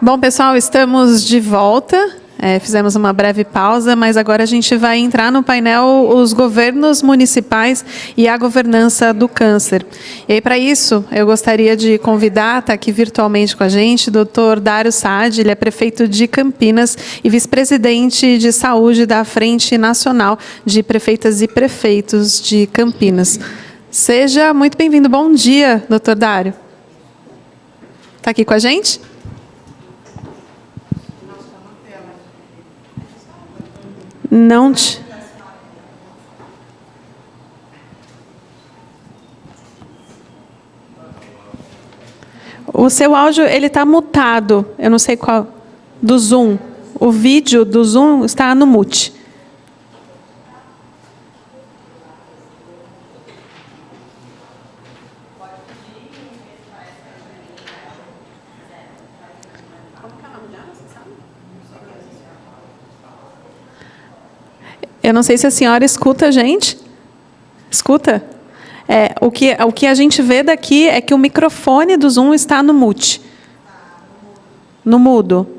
Bom, pessoal, estamos de volta. Fizemos uma breve pausa, mas agora a gente vai entrar no painel os governos municipais e a governança do câncer. E aí, para isso, eu gostaria de convidar, está aqui virtualmente com a gente, o doutor Dário Saad, ele é prefeito de Campinas e vice-presidente de saúde da Frente Nacional de Prefeitas e Prefeitos de Campinas. Seja muito bem-vindo. Bom dia, doutor Dário. Está aqui com a gente? Não te... O seu áudio, ele está mutado. Eu não sei qual... Do Zoom. O vídeo do Zoom está no mute. Eu não sei se a senhora escuta a gente. Escuta? O que a gente vê daqui é que o microfone do Zoom está no mute. No mudo.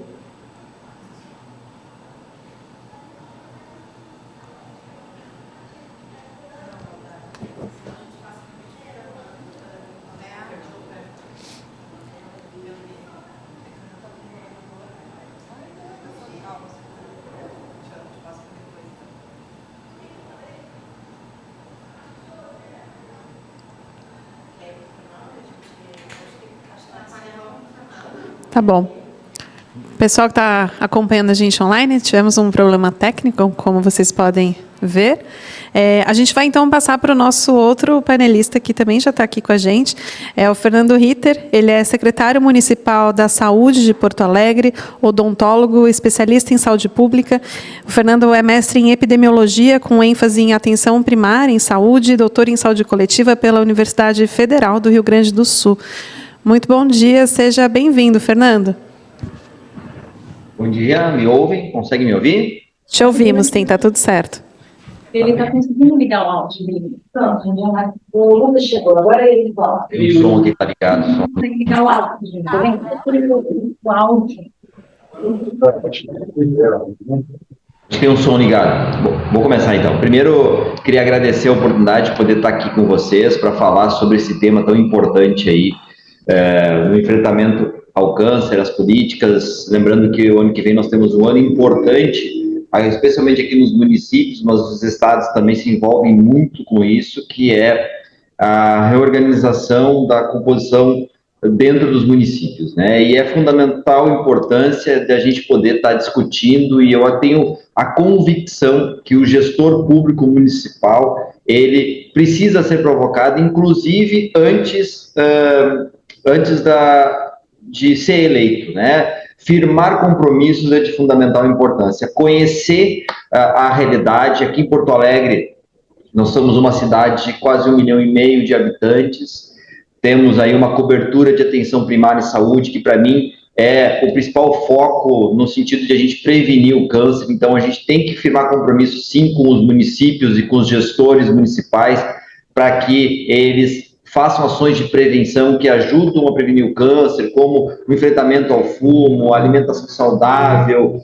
Tá bom. Pessoal que está acompanhando a gente online, tivemos um problema técnico, como vocês podem ver. A gente vai, então, passar para o nosso outro panelista, que também já está aqui com a gente, é o Fernando Ritter. Ele é secretário municipal da Saúde de Porto Alegre, odontólogo, especialista em saúde pública. O Fernando é mestre em epidemiologia, com ênfase em atenção primária em saúde, doutor em saúde coletiva pela Universidade Federal do Rio Grande do Sul. Muito bom dia, seja bem-vindo, Fernando. Bom dia, me ouvem? Conseguem me ouvir? Te ouvimos, está tudo certo. Ele está conseguindo ligar o áudio dele. Pronto, o Lucas chegou, agora ele volta. O som aqui está ligado. O som. Tem que ligar o áudio, gente, tá vendo? O áudio. Acho que tem um som ligado. Bom, vou começar então. Primeiro, queria agradecer a oportunidade de poder estar aqui com vocês para falar sobre esse tema tão importante aí, no enfrentamento ao câncer, as políticas. Lembrando que o ano que vem nós temos um ano importante, especialmente aqui nos municípios, mas os estados também se envolvem muito com isso, que é a reorganização da composição dentro dos municípios, né? E é fundamental a importância de a gente poder estar discutindo, e eu tenho a convicção que o gestor público municipal, ele precisa ser provocado, inclusive antes de ser eleito, né? Firmar compromissos é de fundamental importância. Conhecer a realidade. Aqui em Porto Alegre, nós somos uma cidade de quase 1,5 milhão de habitantes. Temos aí uma cobertura de atenção primária e saúde, que para mim é o principal foco no sentido de a gente prevenir o câncer. Então, a gente tem que firmar compromisso, sim, com os municípios e com os gestores municipais, para que eles façam ações de prevenção que ajudam a prevenir o câncer, como o enfrentamento ao fumo, alimentação saudável,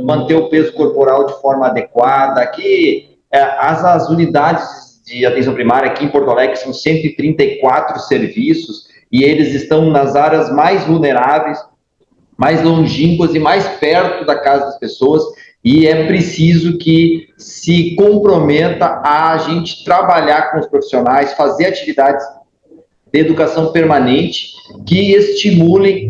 manter o peso corporal de forma adequada. Aqui, as unidades de atenção primária aqui em Porto Alegre são 134 serviços, e eles estão nas áreas mais vulneráveis, mais longínquas e mais perto da casa das pessoas, e é preciso que se comprometa a gente trabalhar com os profissionais, fazer atividades de educação permanente que estimulem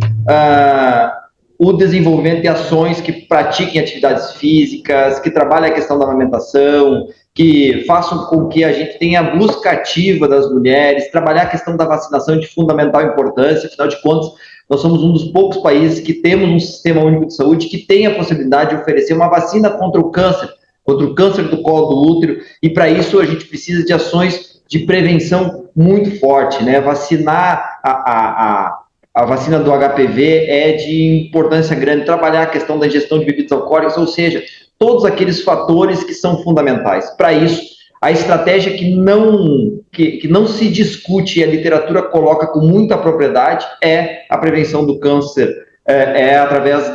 o desenvolvimento de ações que pratiquem atividades físicas, que trabalhem a questão da amamentação, que façam com que a gente tenha a busca ativa das mulheres, trabalhar a questão da vacinação de fundamental importância. Afinal de contas, nós somos um dos poucos países que temos um sistema único de saúde que tem a possibilidade de oferecer uma vacina contra o câncer do colo do útero, e para isso a gente precisa de ações de prevenção muito forte, né? Vacinar a vacina do HPV é de importância grande, trabalhar a questão da ingestão de bebidas alcoólicas, ou seja, todos aqueles fatores que são fundamentais. Para isso, a estratégia que não se discute e a literatura coloca com muita propriedade é a prevenção do câncer, através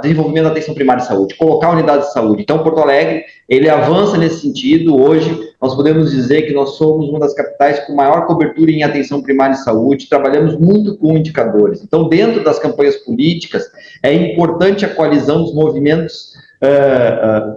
desenvolvimento da atenção primária de saúde, colocar unidades de saúde. Então, Porto Alegre, ele avança nesse sentido. Hoje, nós podemos dizer que nós somos uma das capitais com maior cobertura em atenção primária de saúde, trabalhamos muito com indicadores. Então, dentro das campanhas políticas, é importante a coalizão dos movimentos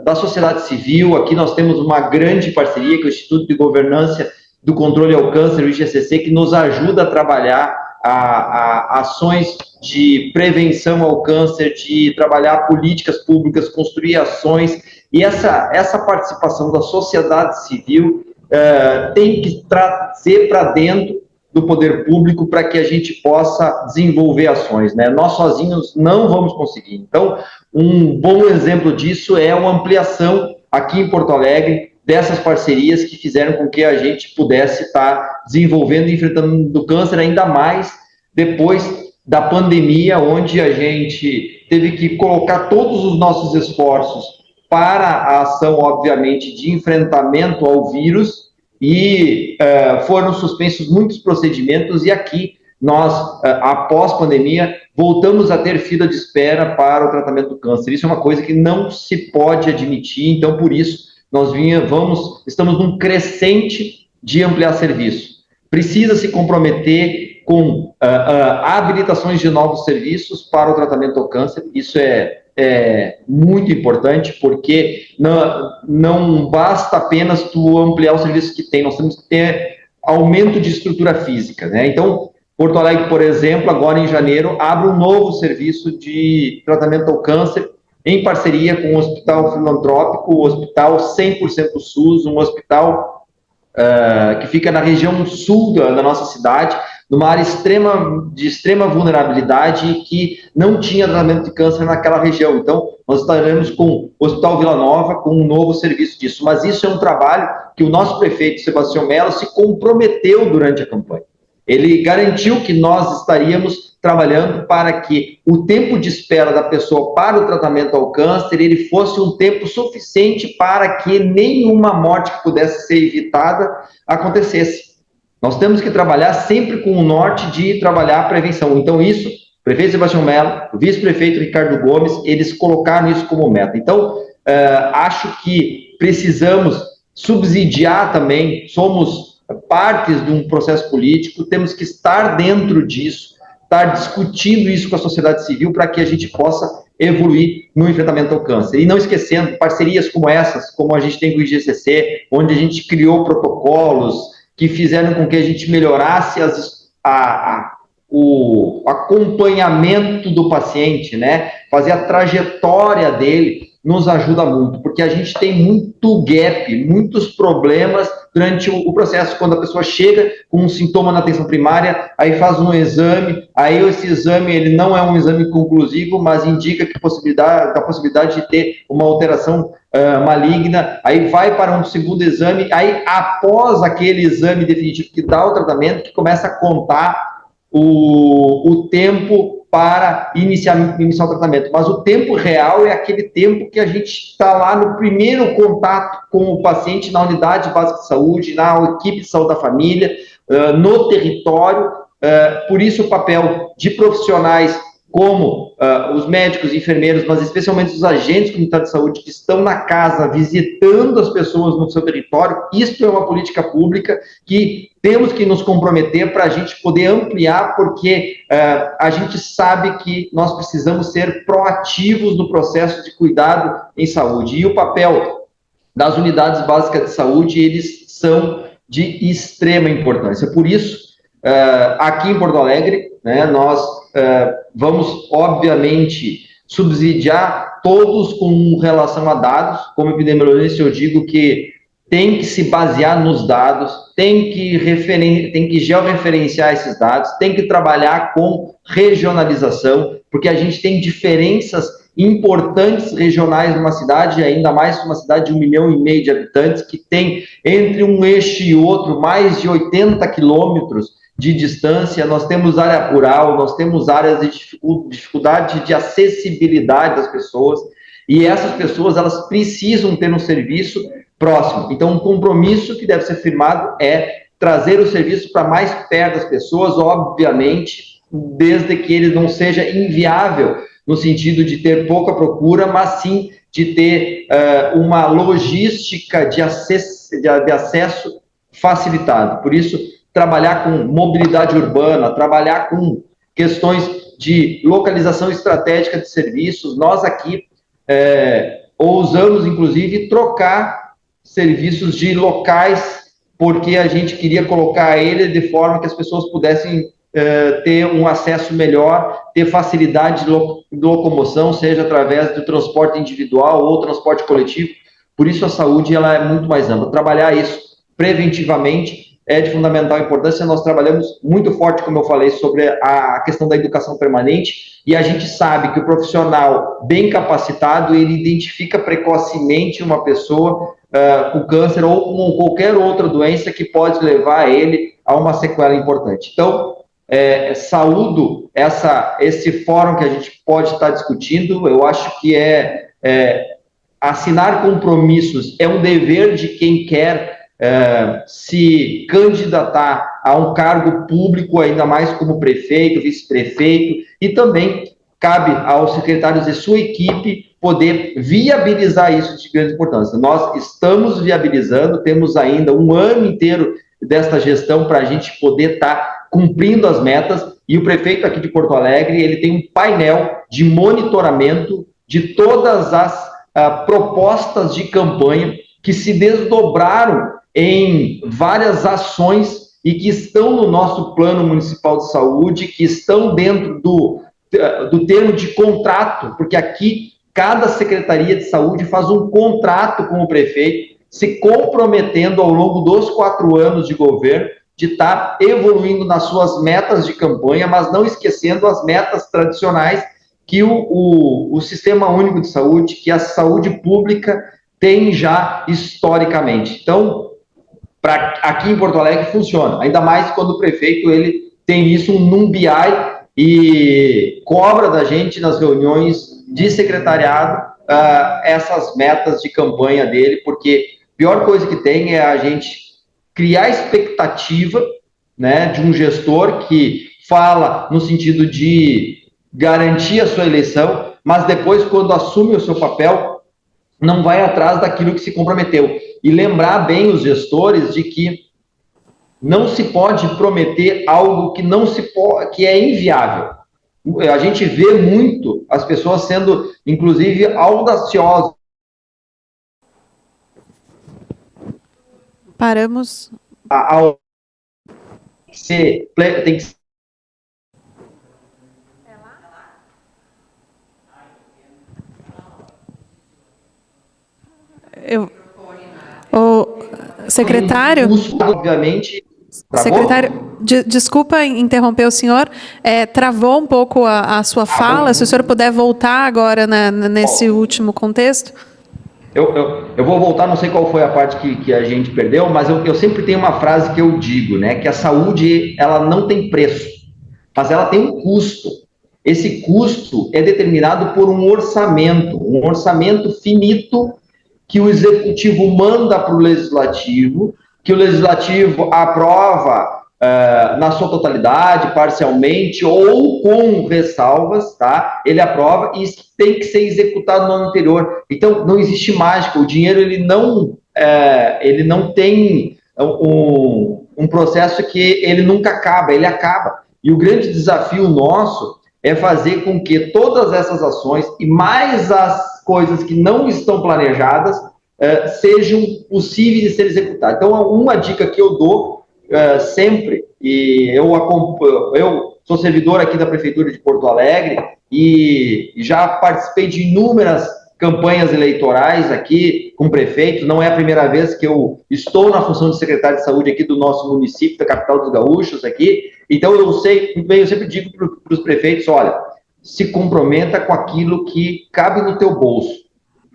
da sociedade civil. Aqui nós temos uma grande parceria com o Instituto de Governança do Controle ao Câncer, o IGCC, que nos ajuda a trabalhar ações de prevenção ao câncer, de trabalhar políticas públicas, construir ações, e essa participação da sociedade civil tem que trazer para dentro do poder público para que a gente possa desenvolver ações, né? Nós sozinhos não vamos conseguir. Então, um bom exemplo disso é a ampliação aqui em Porto Alegre dessas parcerias que fizeram com que a gente pudesse estar desenvolvendo e enfrentando o câncer, ainda mais depois da pandemia, onde a gente teve que colocar todos os nossos esforços para a ação, obviamente, de enfrentamento ao vírus, e foram suspensos muitos procedimentos, e aqui nós, após pandemia, voltamos a ter fila de espera para o tratamento do câncer. Isso é uma coisa que não se pode admitir. Então, por isso, nós estamos num crescente de ampliar serviço. Precisa se comprometer com habilitações de novos serviços para o tratamento ao câncer. Isso é muito importante, porque não basta apenas tu ampliar os serviços que tem, nós temos que ter aumento de estrutura física, né? Então, Porto Alegre, por exemplo, agora em janeiro, abre um novo serviço de tratamento ao câncer, em parceria com o Hospital Filantrópico, o Hospital 100% SUS, um hospital que fica na região sul da nossa cidade, numa área de extrema vulnerabilidade, e que não tinha tratamento de câncer naquela região. Então, nós estaremos com o Hospital Vila Nova, com um novo serviço disso. Mas isso é um trabalho que o nosso prefeito, Sebastião Mello, se comprometeu durante a campanha. Ele garantiu que nós estaríamos trabalhando para que o tempo de espera da pessoa para o tratamento ao câncer, ele fosse um tempo suficiente para que nenhuma morte que pudesse ser evitada acontecesse. Nós temos que trabalhar sempre com o norte de trabalhar a prevenção. Então, isso, o prefeito Sebastião Mello, o vice-prefeito Ricardo Gomes, eles colocaram isso como meta. Então, acho que precisamos subsidiar também, somos partes de um processo político, temos que estar dentro disso, estar discutindo isso com a sociedade civil para que a gente possa evoluir no enfrentamento ao câncer. E não esquecendo parcerias como essas, como a gente tem com o IGCC, onde a gente criou protocolos que fizeram com que a gente melhorasse o acompanhamento do paciente, né? Fazer a trajetória dele nos ajuda muito, porque a gente tem muito gap, muitos problemas durante o processo, quando a pessoa chega com um sintoma na atenção primária, aí faz um exame, aí esse exame ele não é um exame conclusivo, mas indica que a possibilidade de ter uma alteração maligna, aí vai para um segundo exame, aí após aquele exame definitivo que dá o tratamento, que começa a contar o tempo para iniciar o tratamento, mas o tempo real é aquele tempo que a gente está lá no primeiro contato com o paciente na unidade básica de saúde, na equipe de saúde da família, no território. Por isso o papel de profissionais como os médicos e enfermeiros, mas especialmente os agentes comunitários de saúde que estão na casa visitando as pessoas no seu território. Isso é uma política pública que temos que nos comprometer para a gente poder ampliar, porque a gente sabe que nós precisamos ser proativos no processo de cuidado em saúde. E o papel das unidades básicas de saúde, eles são de extrema importância. Por isso, aqui em Porto Alegre, né, nós vamos, obviamente, subsidiar todos com relação a dados. Como epidemiologista, eu digo que tem que se basear nos dados, tem que georreferenciar esses dados, tem que trabalhar com regionalização, porque a gente tem diferenças importantes regionais numa cidade, ainda mais uma cidade de 1,5 milhão de habitantes, que tem entre um eixo e outro mais de 80 quilômetros de distância. Nós temos área rural, nós temos áreas de dificuldade de acessibilidade das pessoas, e essas pessoas, elas precisam ter um serviço próximo. Então, um compromisso que deve ser firmado é trazer o serviço para mais perto das pessoas, obviamente, desde que ele não seja inviável no sentido de ter pouca procura, mas sim de ter uma logística de acesso facilitado. Por isso, trabalhar com mobilidade urbana, trabalhar com questões de localização estratégica de serviços. Nós aqui ousamos, inclusive, trocar serviços de locais, porque a gente queria colocar ele de forma que as pessoas pudessem ter um acesso melhor, ter facilidade de locomoção, seja através do transporte individual ou transporte coletivo. Por isso a saúde ela é muito mais ampla. Trabalhar isso preventivamente é de fundamental importância. Nós trabalhamos muito forte, como eu falei, sobre a questão da educação permanente, e a gente sabe que o profissional bem capacitado, ele identifica precocemente uma pessoa com câncer ou com qualquer outra doença que pode levar ele a uma sequela importante. Então, saúdo esse fórum que a gente pode estar discutindo. Eu acho que assinar compromissos é um dever de quem quer se candidatar a um cargo público, ainda mais como prefeito, vice-prefeito, e também cabe aos secretários e sua equipe poder viabilizar isso de grande importância. Nós estamos viabilizando, temos ainda um ano inteiro desta gestão para a gente poder estar cumprindo as metas, e o prefeito aqui de Porto Alegre, ele tem um painel de monitoramento de todas as propostas de campanha que se desdobraram em várias ações e que estão no nosso plano municipal de saúde, que estão dentro do termo de contrato, porque aqui cada secretaria de saúde faz um contrato com o prefeito, se comprometendo ao longo dos 4 anos de governo de estar evoluindo nas suas metas de campanha, mas não esquecendo as metas tradicionais que o Sistema Único de Saúde, que a saúde pública tem já historicamente. Então, aqui em Porto Alegre funciona, ainda mais quando o prefeito ele tem isso num BI e cobra da gente nas reuniões de secretariado essas metas de campanha dele, porque a pior coisa que tem é a gente criar expectativa, né, de um gestor que fala no sentido de garantir a sua eleição, mas depois, quando assume o seu papel, não vai atrás daquilo que se comprometeu. E lembrar bem os gestores de que não se pode prometer algo que não se pode, que é inviável. A gente vê muito as pessoas sendo, inclusive, audaciosas. Paramos. Tem que O secretário? Obviamente. Secretário, desculpa interromper o senhor, travou um pouco a sua fala, se o senhor puder voltar agora nesse último contexto. Eu vou voltar, não sei qual foi a parte que a gente perdeu, mas eu sempre tenho uma frase que eu digo, né, que a saúde, ela não tem preço, mas ela tem um custo. Esse custo é determinado por um orçamento finito que o executivo manda para o legislativo, que o legislativo aprova na sua totalidade, parcialmente ou com ressalvas, tá? Ele aprova e tem que ser executado no ano anterior. Então, não existe mágica. O dinheiro ele não tem um processo que ele nunca acaba, ele acaba. E o grande desafio nosso é fazer com que todas essas ações e mais as coisas que não estão planejadas sejam possíveis de ser executadas. Então, uma dica que eu dou sempre, e eu sou servidor aqui da Prefeitura de Porto Alegre e já participei de inúmeras campanhas eleitorais aqui com prefeitos, não é a primeira vez que eu estou na função de secretário de saúde aqui do nosso município, da capital dos gaúchos aqui, então eu sei muito bem, eu sempre digo para os prefeitos, olha, se comprometa com aquilo que cabe no teu bolso,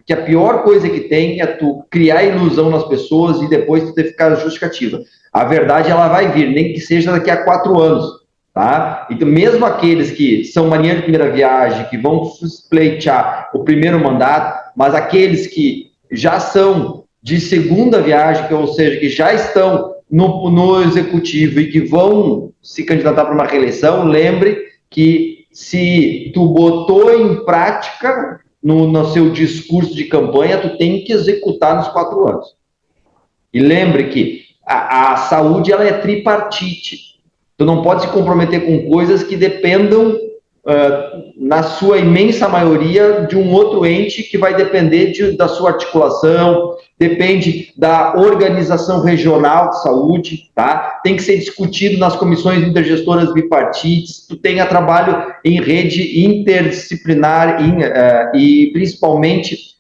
que a pior coisa que tem é tu criar ilusão nas pessoas e depois tu ter que ficar justificativa. A verdade, ela vai vir, nem que seja daqui a 4 anos, tá? Então, mesmo aqueles que são marinheiros de primeira viagem, que vão pleitear o primeiro mandato, mas aqueles que já são de segunda viagem, ou seja, que já estão no executivo e que vão se candidatar para uma reeleição, lembre que se tu botou em prática no seu discurso de campanha, tu tem que executar nos 4 anos. E lembre que a saúde ela é tripartite. Tu não pode se comprometer com coisas que dependam, na sua imensa maioria, de um outro ente que vai depender da sua articulação, depende da organização regional de saúde, tá? Tem que ser discutido nas comissões intergestoras bipartites, tu tenha trabalho em rede interdisciplinar e principalmente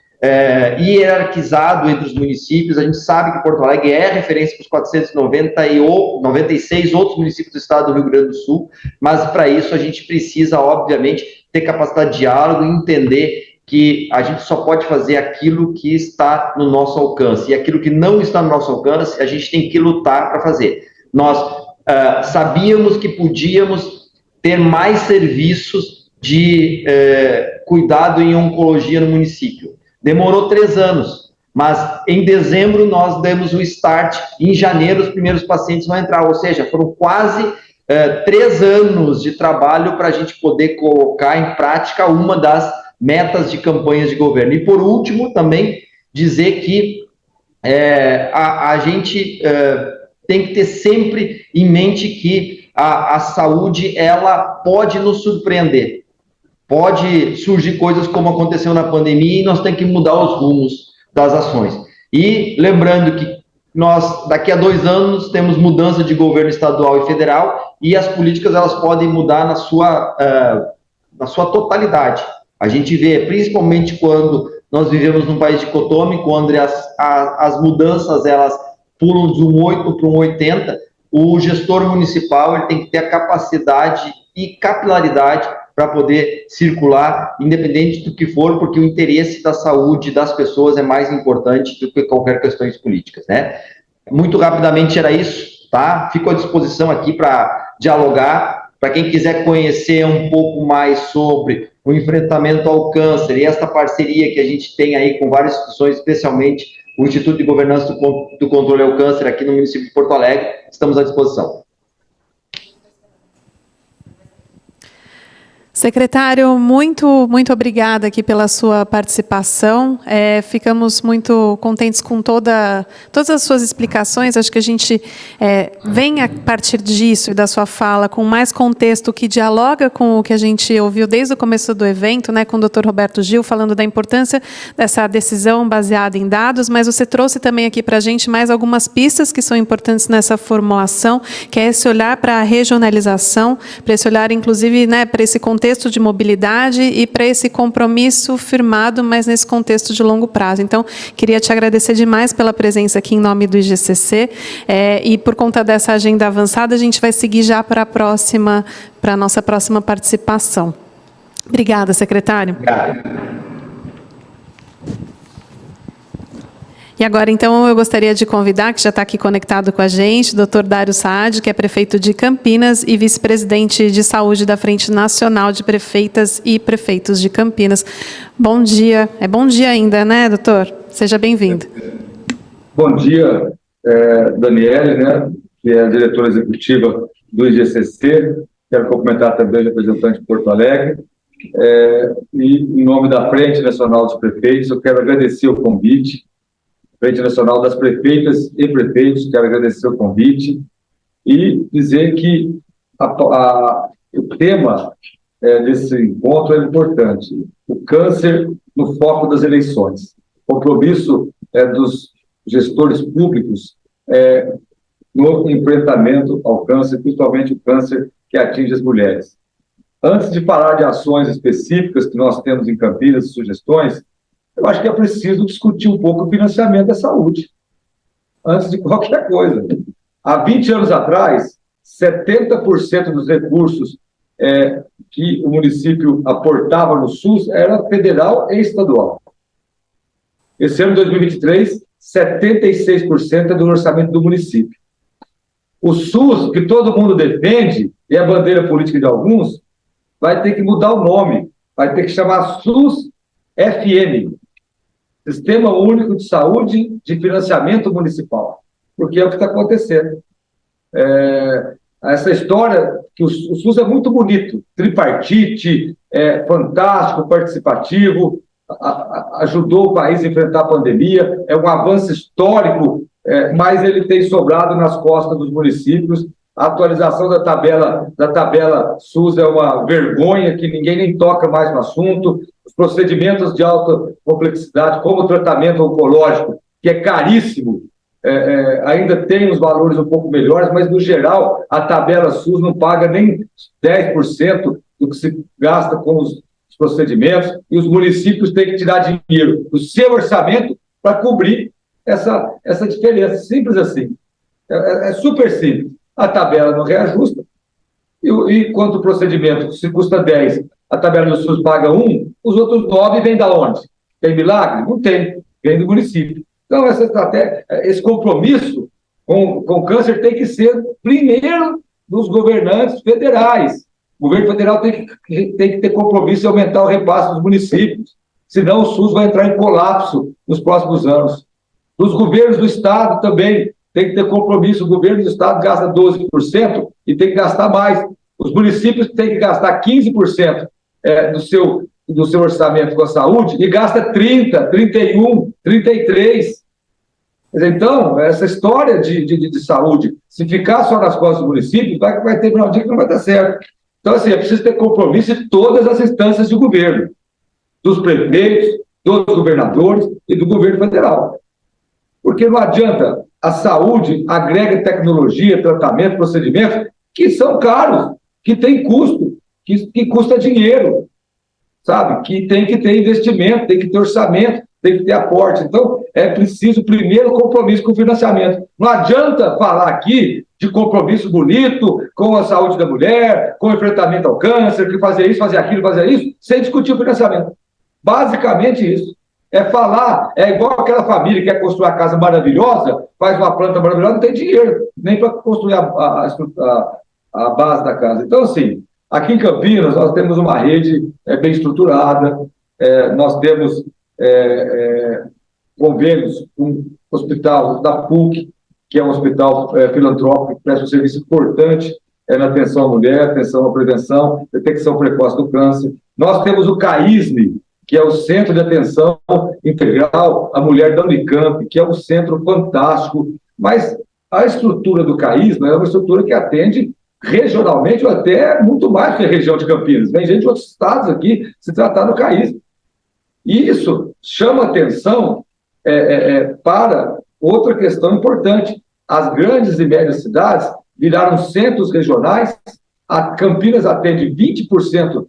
hierarquizado entre os municípios. A gente sabe que Porto Alegre é referência para os 496 outros municípios do estado do Rio Grande do Sul, mas para isso a gente precisa, obviamente, ter capacidade de diálogo e entender que a gente só pode fazer aquilo que está no nosso alcance, e aquilo que não está no nosso alcance, a gente tem que lutar para fazer. Nós sabíamos que podíamos ter mais serviços de cuidado em oncologia no município. Demorou 3 anos, mas em dezembro nós demos o start, e em janeiro os primeiros pacientes vão entrar, ou seja, foram quase 3 anos de trabalho para a gente poder colocar em prática uma das metas de campanhas de governo. E por último, também dizer que a gente tem que ter sempre em mente que a saúde ela pode nos surpreender. Pode surgir coisas como aconteceu na pandemia e nós temos que mudar os rumos das ações. E lembrando que nós, daqui a 2 anos, temos mudança de governo estadual e federal e as políticas elas podem mudar na sua totalidade. A gente vê, principalmente quando nós vivemos num país dicotômico, onde as mudanças elas pulam de um 8 para um 80, o gestor municipal ele tem que ter a capacidade e capilaridade para poder circular, independente do que for, porque o interesse da saúde das pessoas é mais importante do que qualquer questões políticas, né? Muito rapidamente era isso, tá? Fico à disposição aqui para dialogar, para quem quiser conhecer um pouco mais sobre o enfrentamento ao câncer e esta parceria que a gente tem aí com várias instituições, especialmente o Instituto de Governança do Controle ao Câncer aqui no município de Porto Alegre, estamos à disposição. Secretário, muito obrigada aqui pela sua participação. Ficamos muito contentes com todas as suas explicações. Acho que a gente vem a partir disso e da sua fala com mais contexto que dialoga com o que a gente ouviu desde o começo do evento, né, com o Dr. Roberto Gil, falando da importância dessa decisão baseada em dados, mas você trouxe também aqui para a gente mais algumas pistas que são importantes nessa formulação, que é esse olhar para a regionalização, para esse olhar, inclusive, né, para esse contexto de mobilidade e para esse compromisso firmado, mas nesse contexto de longo prazo. Então, queria te agradecer demais pela presença aqui em nome do IGCC, e por conta dessa agenda avançada, a gente vai seguir já para a nossa próxima participação. Obrigada, secretário. Obrigado. E agora, então, eu gostaria de convidar, que já está aqui conectado com a gente, o Dr. Dário Saad, que é prefeito de Campinas e vice-presidente de saúde da Frente Nacional de Prefeitas e Prefeitos de Campinas. Bom dia. É bom dia ainda, né, doutor? Seja bem-vindo. Bom dia, Daniele, né, que é a diretora executiva do IGCC. Quero cumprimentar também o representante de Porto Alegre. E, em nome da Frente Nacional dos Prefeitos, eu quero agradecer o convite. Frente Nacional das Prefeitas e Prefeitos, quero agradecer o convite e dizer que o tema desse encontro é importante. O câncer no foco das eleições. O compromisso dos gestores públicos no enfrentamento ao câncer, principalmente o câncer que atinge as mulheres. Antes de falar de ações específicas que nós temos em Campinas, sugestões, eu acho que é preciso discutir um pouco o financiamento da saúde, antes de qualquer coisa. Há 20 anos atrás, 70% dos recursos que o município aportava no SUS era federal e estadual. Esse ano, 2023, 76% é do orçamento do município. O SUS, que todo mundo defende, e é a bandeira política de alguns, vai ter que mudar o nome, vai ter que chamar SUS FM. Sistema Único de Saúde de Financiamento Municipal, porque é o que está acontecendo. Essa história que o SUS é muito bonito, tripartite, fantástico, participativo, ajudou o país a enfrentar a pandemia, é um avanço histórico, mas ele tem sobrado nas costas dos municípios. A atualização da tabela SUS é uma vergonha, que ninguém nem toca mais no assunto. Os procedimentos de alta complexidade, como o tratamento oncológico, que é caríssimo, ainda tem os valores um pouco melhores, mas, no geral, a tabela SUS não paga nem 10% do que se gasta com os procedimentos, e os municípios têm que tirar dinheiro do seu orçamento para cobrir essa diferença. Simples assim. É super simples. A tabela não reajusta, e quanto o procedimento, se custa 10, a tabela do SUS paga 1, os outros 9 vêm da onde? Tem milagre? Não tem, vem do município. Então, essa estratégia, esse compromisso com o câncer tem que ser primeiro dos governantes federais. O governo federal tem que ter compromisso em aumentar o repasse dos municípios, senão o SUS vai entrar em colapso nos próximos anos. Dos governos do Estado também tem que ter compromisso. O governo do Estado gasta 12% e tem que gastar mais. Os municípios têm que gastar 15% do seu orçamento com a saúde e gasta 30%, 31%, 33%. Então, essa história de saúde, se ficar só nas costas do município, vai ter um dia que não vai dar certo. Então, assim, é preciso ter compromisso de todas as instâncias de governo, dos prefeitos, dos governadores e do governo federal. Porque não adianta, a saúde agrega tecnologia, tratamento, procedimentos que são caros, que têm custo, que custa dinheiro, sabe? Que tem que ter investimento, tem que ter orçamento, tem que ter aporte. Então, é preciso primeiro compromisso com o financiamento. Não adianta falar aqui de compromisso bonito com a saúde da mulher, com o enfrentamento ao câncer, que fazer isso, fazer aquilo, fazer isso, sem discutir o financiamento. Basicamente isso. É falar, é igual aquela família que quer construir a casa maravilhosa, faz uma planta maravilhosa, não tem dinheiro nem para construir a base da casa. Então, assim, aqui em Campinas, nós temos uma rede bem estruturada, nós temos convênios com o hospital da PUC, que é um hospital filantrópico, que presta um serviço importante na atenção à mulher, atenção à prevenção, detecção precoce do câncer. Nós temos o CAISME, que é o Centro de Atenção Integral à Mulher da Unicamp, que é um centro fantástico, mas a estrutura do CAISME é uma estrutura que atende regionalmente ou até muito mais que a região de Campinas. Vem gente de outros estados aqui se tratar do CAISME. E isso chama atenção para outra questão importante. As grandes e médias cidades viraram centros regionais. A Campinas atende 20%,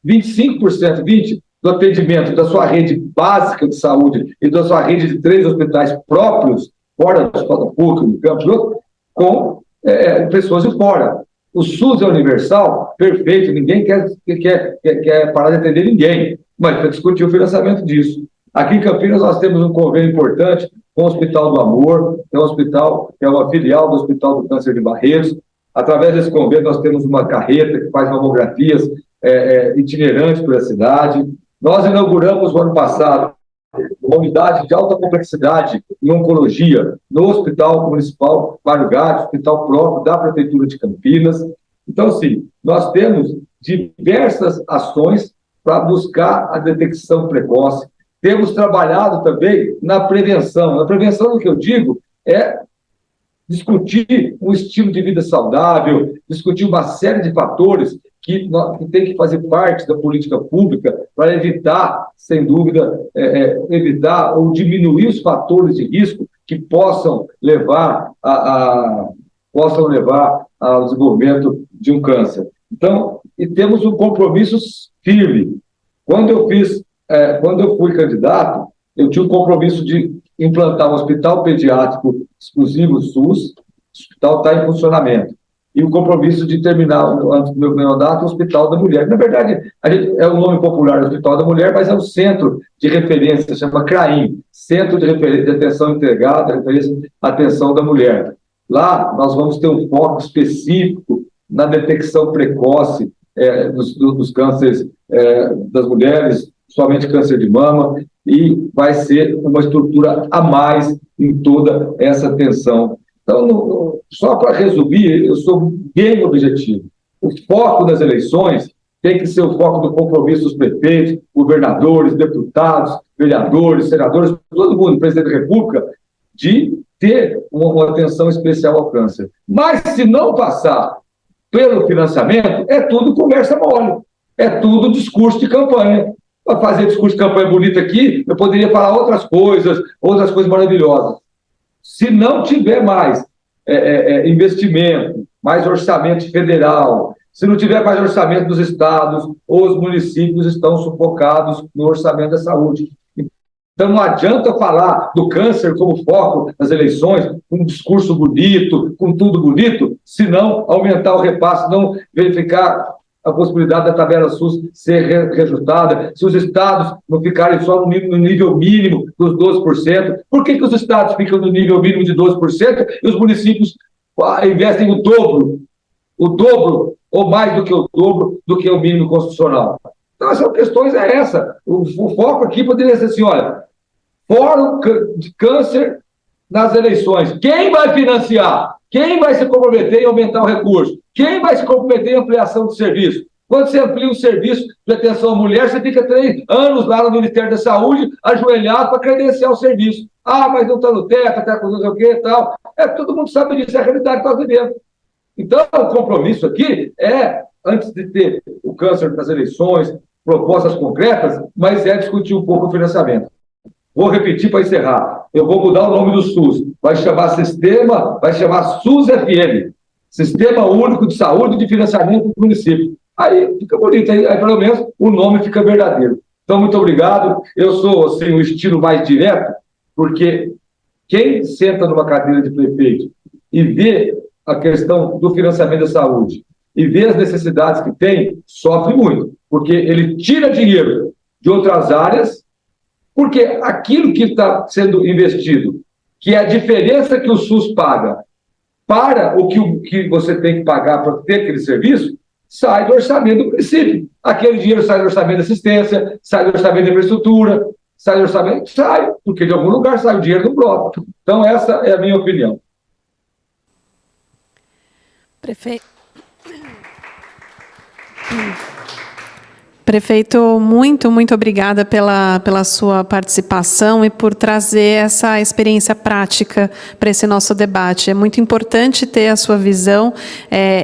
25%, 20% do atendimento da sua rede básica de saúde e da sua rede de 3 hospitais próprios, fora do hospital público, no campo, com pessoas de fora. O SUS é universal, perfeito, ninguém quer parar de atender ninguém, mas para discutir o financiamento disso. Aqui em Campinas nós temos um convênio importante com o Hospital do Amor, que é um hospital, que é uma filial do Hospital do Câncer de Barreiros. Através desse convênio nós temos uma carreta que faz mamografias itinerantes pela cidade. Nós inauguramos no ano passado uma unidade de alta complexidade em oncologia no Hospital Municipal Mário Gatti, hospital próprio da Prefeitura de Campinas. Então, assim, nós temos diversas ações para buscar a detecção precoce. Temos trabalhado também na prevenção. Na prevenção, o que eu digo é discutir um estilo de vida saudável, discutir uma série de fatores que tem que fazer parte da política pública para evitar, sem dúvida, evitar ou diminuir os fatores de risco que possam levar ao desenvolvimento de um câncer. Então, e temos um compromisso firme. Quando eu fui candidato, eu tinha um compromisso de implantar um hospital pediátrico exclusivo SUS. O hospital está em funcionamento. E o compromisso de terminar, antes do meu mandato, o Hospital da Mulher. Na verdade, é o nome popular do Hospital da Mulher, mas é um centro de referência, chama CRAIM, Centro de Referência de Atenção Integrada, Referência à Atenção da Mulher. Lá, nós vamos ter um foco específico na detecção precoce dos cânceres das mulheres, somente câncer de mama, e vai ser uma estrutura a mais em toda essa atenção. Então, só para resumir, eu sou bem objetivo. O foco das eleições tem que ser o foco do compromisso dos prefeitos, governadores, deputados, vereadores, senadores, todo mundo, presidente da República, de ter uma atenção especial ao câncer. Mas, se não passar pelo financiamento, é tudo conversa mole, é tudo discurso de campanha. Para fazer discurso de campanha bonito aqui, eu poderia falar outras coisas maravilhosas. Se não tiver mais investimento, mais orçamento federal, se não tiver mais orçamento dos estados, os municípios estão sufocados no orçamento da saúde. Então, não adianta falar do câncer como foco nas eleições, com um discurso bonito, com tudo bonito, se não aumentar o repasse, não verificar a possibilidade da tabela SUS ser reajustada, se os estados não ficarem só no nível mínimo dos 12%. Por que os estados ficam no nível mínimo de 12% e os municípios investem o dobro ou mais do que o dobro do que o mínimo constitucional? Então, essas questões essa. O foco aqui poderia ser assim, olha, fórum de câncer nas eleições. Quem vai financiar? Quem vai se comprometer em aumentar o recurso? Quem vai se comprometer em ampliação do serviço? Quando você amplia um serviço de atenção à mulher, você fica 3 anos lá no Ministério da Saúde, ajoelhado para credenciar o serviço. Ah, mas não está no teto, está com não sei o quê e tal. Todo mundo sabe disso, é a realidade que nós vivemos. Então, o compromisso aqui antes de ter o câncer das eleições, propostas concretas, mas discutir um pouco o financiamento. Vou repetir para encerrar. Eu vou mudar o nome do SUS. Vai chamar SUS-FM. Sistema Único de Saúde e de Financiamento do Município. Aí fica bonito, aí pelo menos o nome fica verdadeiro. Então, muito obrigado. Eu sou, assim, o estilo mais direto, porque quem senta numa cadeira de prefeito e vê a questão do financiamento da saúde e vê as necessidades que tem, sofre muito, porque ele tira dinheiro de outras áreas, porque aquilo que está sendo investido, que é a diferença que o SUS paga para o que você tem que pagar para ter aquele serviço, sai do orçamento do município. Aquele dinheiro sai do orçamento da assistência, sai do orçamento da infraestrutura, sai, porque de algum lugar sai o dinheiro do bloco. Então, essa é a minha opinião. Prefeito, muito, muito obrigada pela sua participação e por trazer essa experiência prática para esse nosso debate. É muito importante ter a sua visão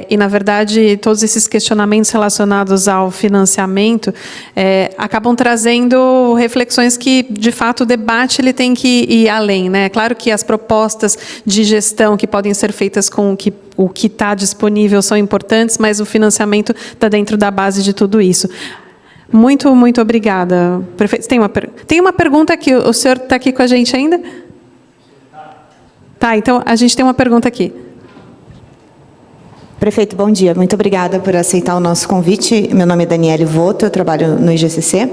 e, na verdade, todos esses questionamentos relacionados ao financiamento acabam trazendo reflexões que, de fato, o debate ele tem que ir além, né? Claro que as propostas de gestão que podem ser feitas com o que está disponível são importantes, mas o financiamento está dentro da base de tudo isso. Muito, muito obrigada. Prefeito, tem uma pergunta aqui. O senhor está aqui com a gente ainda? Tá, então a gente tem uma pergunta aqui. Prefeito, bom dia. Muito obrigada por aceitar o nosso convite. Meu nome é Daniele Voto, eu trabalho no IGCC.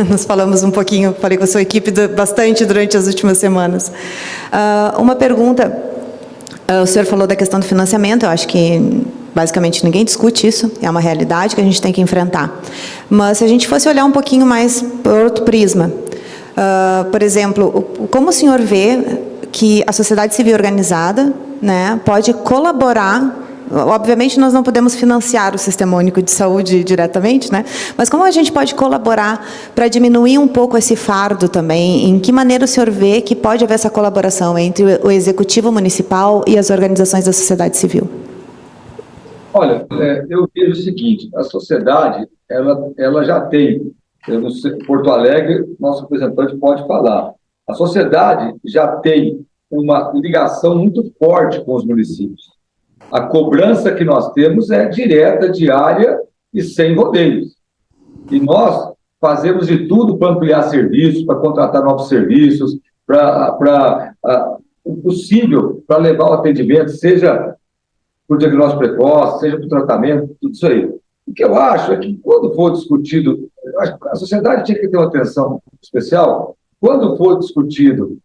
Nós falamos um pouquinho, falei com a sua equipe bastante durante as últimas semanas. Uma pergunta, o senhor falou da questão do financiamento, eu acho que basicamente ninguém discute isso, é uma realidade que a gente tem que enfrentar. Mas se a gente fosse olhar um pouquinho mais por outro prisma, por exemplo, como o senhor vê que a sociedade civil organizada, né, pode colaborar. Obviamente, nós não podemos financiar o Sistema Único de Saúde diretamente, né? Mas como a gente pode colaborar para diminuir um pouco esse fardo também? Em que maneira o senhor vê que pode haver essa colaboração entre o Executivo Municipal e as organizações da sociedade civil? Olha, eu vejo o seguinte, a sociedade, ela já tem, no Porto Alegre, nosso representante pode falar, a sociedade já tem uma ligação muito forte com os municípios. A cobrança que nós temos é direta, diária e sem rodeios. E nós fazemos de tudo para ampliar serviços, para contratar novos serviços, para o possível para levar o atendimento, seja por diagnóstico precoce, seja por tratamento, tudo isso aí. O que eu acho é que quando for discutido, a sociedade tinha que ter uma atenção especial, quando for discutido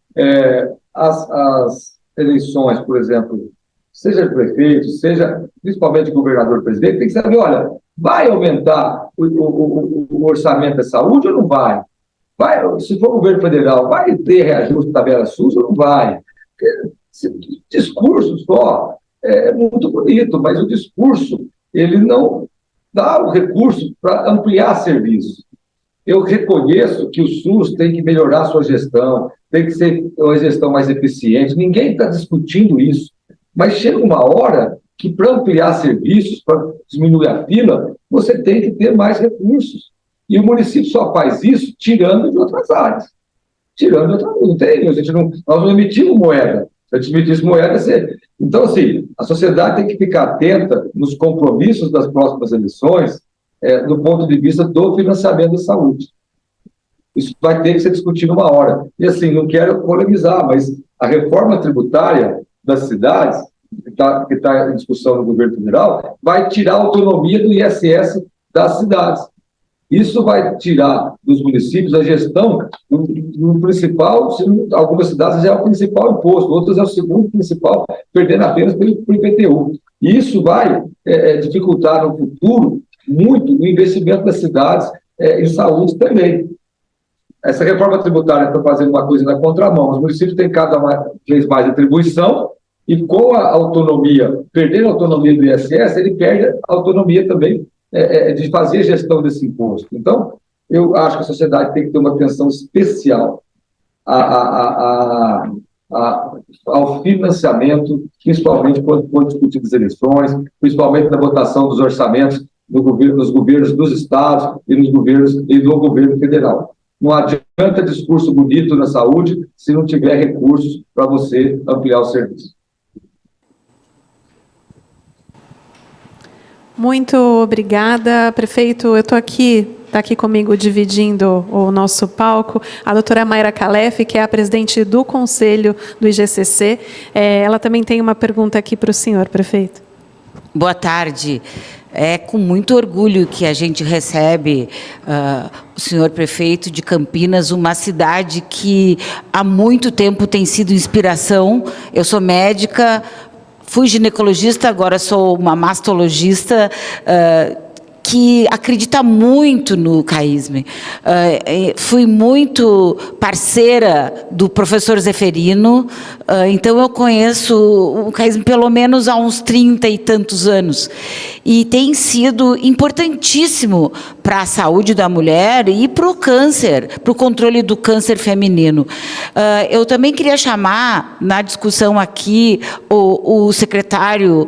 as eleições, por exemplo, seja de prefeito, seja principalmente de governador-presidente, tem que saber, olha, Vai aumentar o orçamento da saúde ou não vai? Se for o governo federal, vai ter reajuste da tabela SUS ou não vai? Discurso só é muito bonito, mas o discurso ele não dá o recurso para ampliar serviços. Eu reconheço que o SUS tem que melhorar sua gestão, tem que ser uma gestão mais eficiente, ninguém está discutindo isso, mas chega uma hora que para ampliar serviços, para diminuir a fila, você tem que ter mais recursos. E o município só faz isso tirando de outras áreas. Tirando de outras áreas. Não tem, nós não emitimos moeda. Se a gente emitisse moeda, Então, assim, a sociedade tem que ficar atenta nos compromissos das próximas eleições, do ponto de vista do financiamento da saúde. Isso vai ter que ser discutido uma hora. E, assim, não quero polemizar, mas a reforma tributária das cidades, que está em discussão no governo federal, vai tirar a autonomia do ISS das cidades. Isso vai tirar dos municípios a gestão do principal, algumas cidades já é o principal imposto, outras é o segundo principal, perdendo apenas pelo IPTU. E isso vai dificultar no futuro muito o investimento das cidades em saúde também. Essa reforma tributária está fazendo uma coisa na contramão. Os municípios têm cada vez mais atribuição e com a autonomia, perdendo a autonomia do ISS, ele perde a autonomia também de fazer a gestão desse imposto. Então, eu acho que a sociedade tem que ter uma atenção especial ao financiamento, principalmente quando for discutir as eleições, principalmente na votação dos orçamentos nos governos dos estados e nos governos e do governo federal. Não adianta discurso bonito na saúde se não tiver recursos para você ampliar o serviço. Muito obrigada, prefeito. Eu estou aqui, está aqui comigo dividindo o nosso palco, a doutora Mayra Calef, que é a presidente do Conselho do IGCC. Ela também tem uma pergunta aqui para o senhor, prefeito. Boa tarde. É com muito orgulho que a gente recebe o senhor prefeito de Campinas, uma cidade que há muito tempo tem sido inspiração. Eu sou médica, fui ginecologista, agora sou uma mastologista, que acredita muito no CAISM. Fui muito parceira do professor Zeferino, então eu conheço o CAISM pelo menos há uns 30 e tantos anos. E tem sido importantíssimo para a saúde da mulher e para o câncer, para o controle do câncer feminino. Eu também queria chamar, na discussão aqui, o secretário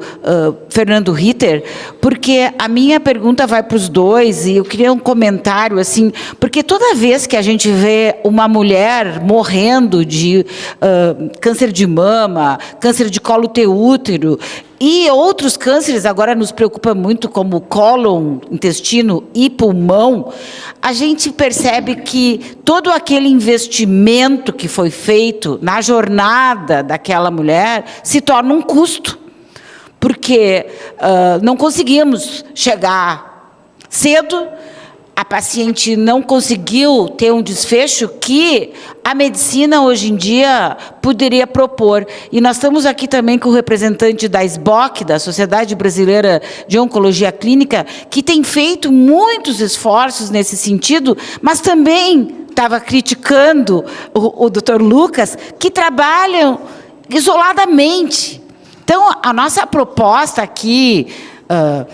Fernando Ritter, porque a minha pergunta vai para os dois, e eu queria um comentário, assim, porque toda vez que a gente vê uma mulher morrendo de câncer de mama, câncer de colo útero, e outros cânceres agora nos preocupa muito, como cólon, intestino e pulmão, a gente percebe que todo aquele investimento que foi feito na jornada daquela mulher se torna um custo, porque não conseguimos chegar cedo, a paciente não conseguiu ter um desfecho que a medicina hoje em dia poderia propor. E nós estamos aqui também com o representante da SBOC, da Sociedade Brasileira de Oncologia Clínica, que tem feito muitos esforços nesse sentido, mas também estava criticando o doutor Lucas, que trabalham isoladamente. Então, a nossa proposta aqui,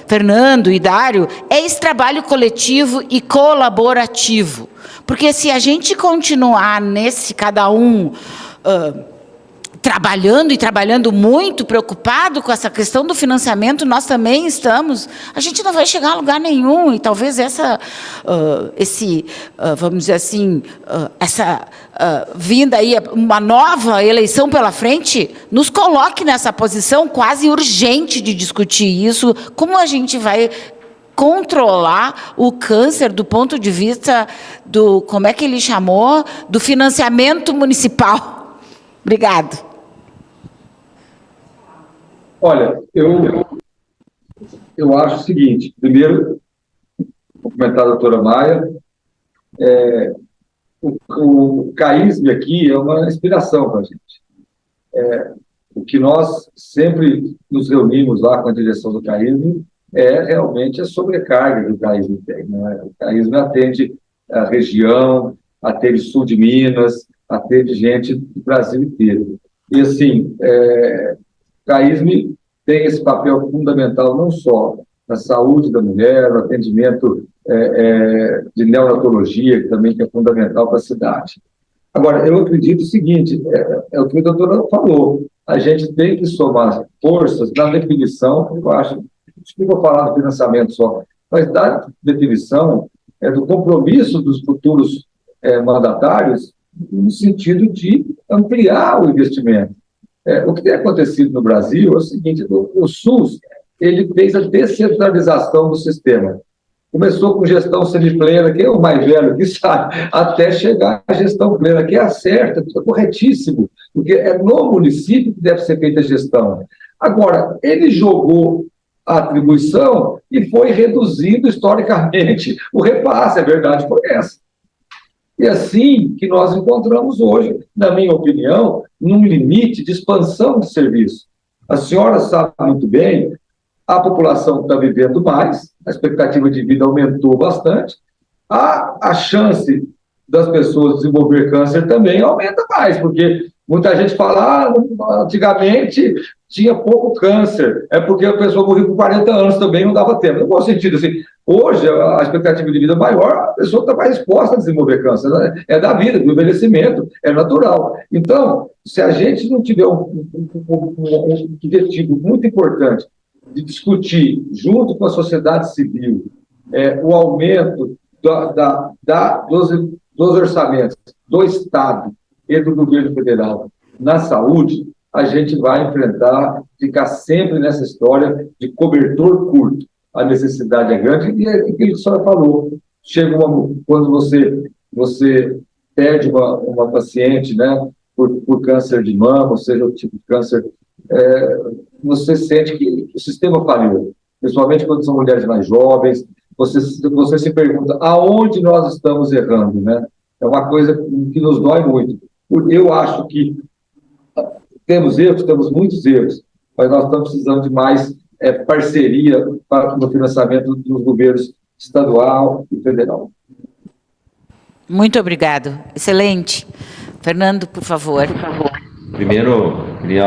Fernando e Dário, é esse trabalho coletivo e colaborativo. Porque se a gente continuar nesse, cada um trabalhando e trabalhando muito, preocupado com essa questão do financiamento, nós também estamos, a gente não vai chegar a lugar nenhum, e talvez vamos dizer assim, essa vinda aí, uma nova eleição pela frente, nos coloque nessa posição quase urgente de discutir isso, como a gente vai controlar o câncer do ponto de vista do, como é que ele chamou, do financiamento municipal. Obrigado. Olha, eu acho o seguinte, primeiro, vou comentar a doutora Maia, o CAISM aqui é uma inspiração para a gente. O que nós sempre nos reunimos lá com a direção do CAISM é realmente a sobrecarga que o CAISM tem, né? O CAISM atende a região, atende sul de Minas, atende gente do Brasil inteiro. E, assim, o CAISM tem esse papel fundamental não só na saúde da mulher, no atendimento de neonatologia, que também é fundamental para a cidade. Agora, eu acredito o seguinte, é o que a doutora falou, a gente tem que somar forças na definição, eu acho, desculpa falar do financiamento só, mas da definição do compromisso dos futuros mandatários no sentido de ampliar o investimento. O que tem acontecido no Brasil é o seguinte, o SUS, ele fez a descentralização do sistema. Começou com gestão semiplena, que é o mais velho que sabe, até chegar à gestão plena, que é a certa, é corretíssimo, porque é no município que deve ser feita a gestão. Agora, ele jogou a atribuição e foi reduzindo historicamente o repasse, a verdade foi essa. E assim que nós encontramos hoje, na minha opinião, num limite de expansão de serviço. A senhora sabe muito bem, a população está vivendo mais, a expectativa de vida aumentou bastante, a chance das pessoas desenvolver câncer também aumenta mais, porque muita gente fala, antigamente tinha pouco câncer, é porque a pessoa morria com 40 anos também, não dava tempo. No bom sentido, assim, hoje a expectativa de vida é maior, a pessoa está mais exposta a desenvolver câncer, né? É da vida, do envelhecimento, é natural. Então, se a gente não tiver um objetivo muito importante de discutir, junto com a sociedade civil, o aumento dos orçamentos do Estado e do governo federal na saúde, a gente vai enfrentar, ficar sempre nessa história de cobertor curto. A necessidade é grande, e é aquilo que a senhora falou. Quando você perde uma paciente, né, por câncer de mama, ou seja, o tipo de câncer, você sente que o sistema falhou, principalmente quando são mulheres mais jovens, você se pergunta aonde nós estamos errando, né? É uma coisa que nos dói muito. Eu acho que temos erros, temos muitos erros, mas nós estamos precisando de mais parceria no financiamento dos governos estadual e federal. Muito obrigado. Excelente. Fernando, por favor. Primeiro, queria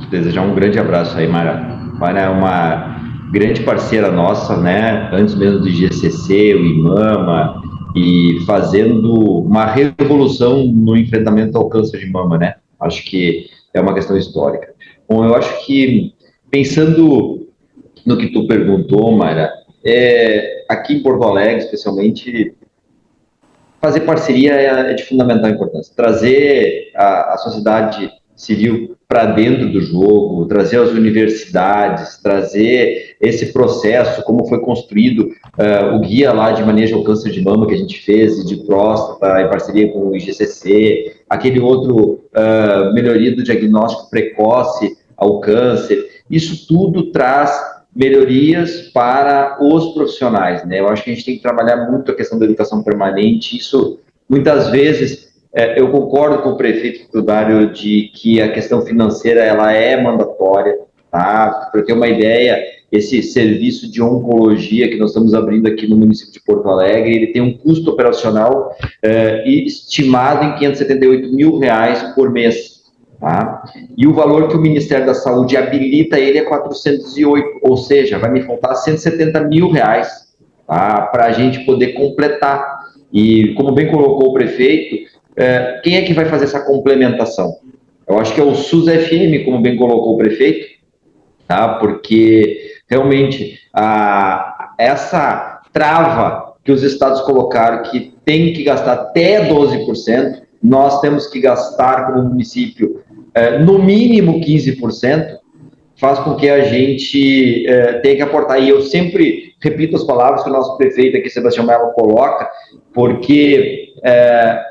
desejar um grande abraço aí, Mara. Mara é uma grande parceira nossa, né? Antes mesmo do GCC, o IMAMA, e fazendo uma revolução no enfrentamento ao câncer de mama, né? Acho que é uma questão histórica. Bom, eu acho que, pensando no que tu perguntou, Mara, aqui em Porto Alegre, especialmente, fazer parceria é de fundamental importância. Trazer a sociedade civil para dentro do jogo, trazer as universidades, trazer esse processo, como foi construído o guia lá de manejo ao câncer de mama que a gente fez, de próstata, em parceria com o IGCC, aquele outro melhoria do diagnóstico precoce ao câncer. Isso tudo traz melhorias para os profissionais, né? Eu acho que a gente tem que trabalhar muito a questão da educação permanente. Isso, muitas vezes, eu concordo com o prefeito Tudário de que a questão financeira ela é mandatória, tá? Para ter uma ideia, esse serviço de oncologia que nós estamos abrindo aqui no município de Porto Alegre, ele tem um custo operacional estimado em R$578 mil por mês. Tá? E o valor que o Ministério da Saúde habilita ele é 408, ou seja, vai me faltar R$170 mil, tá? Para a gente poder completar. E como bem colocou o prefeito, quem é que vai fazer essa complementação? Eu acho que é o SUS-FM, como bem colocou o prefeito, tá? Porque realmente essa trava que os estados colocaram, que tem que gastar até 12%, nós temos que gastar como município no mínimo 15%, faz com que a gente tenha que aportar. E eu sempre repito as palavras que o nosso prefeito aqui, Sebastião Mello, coloca, porque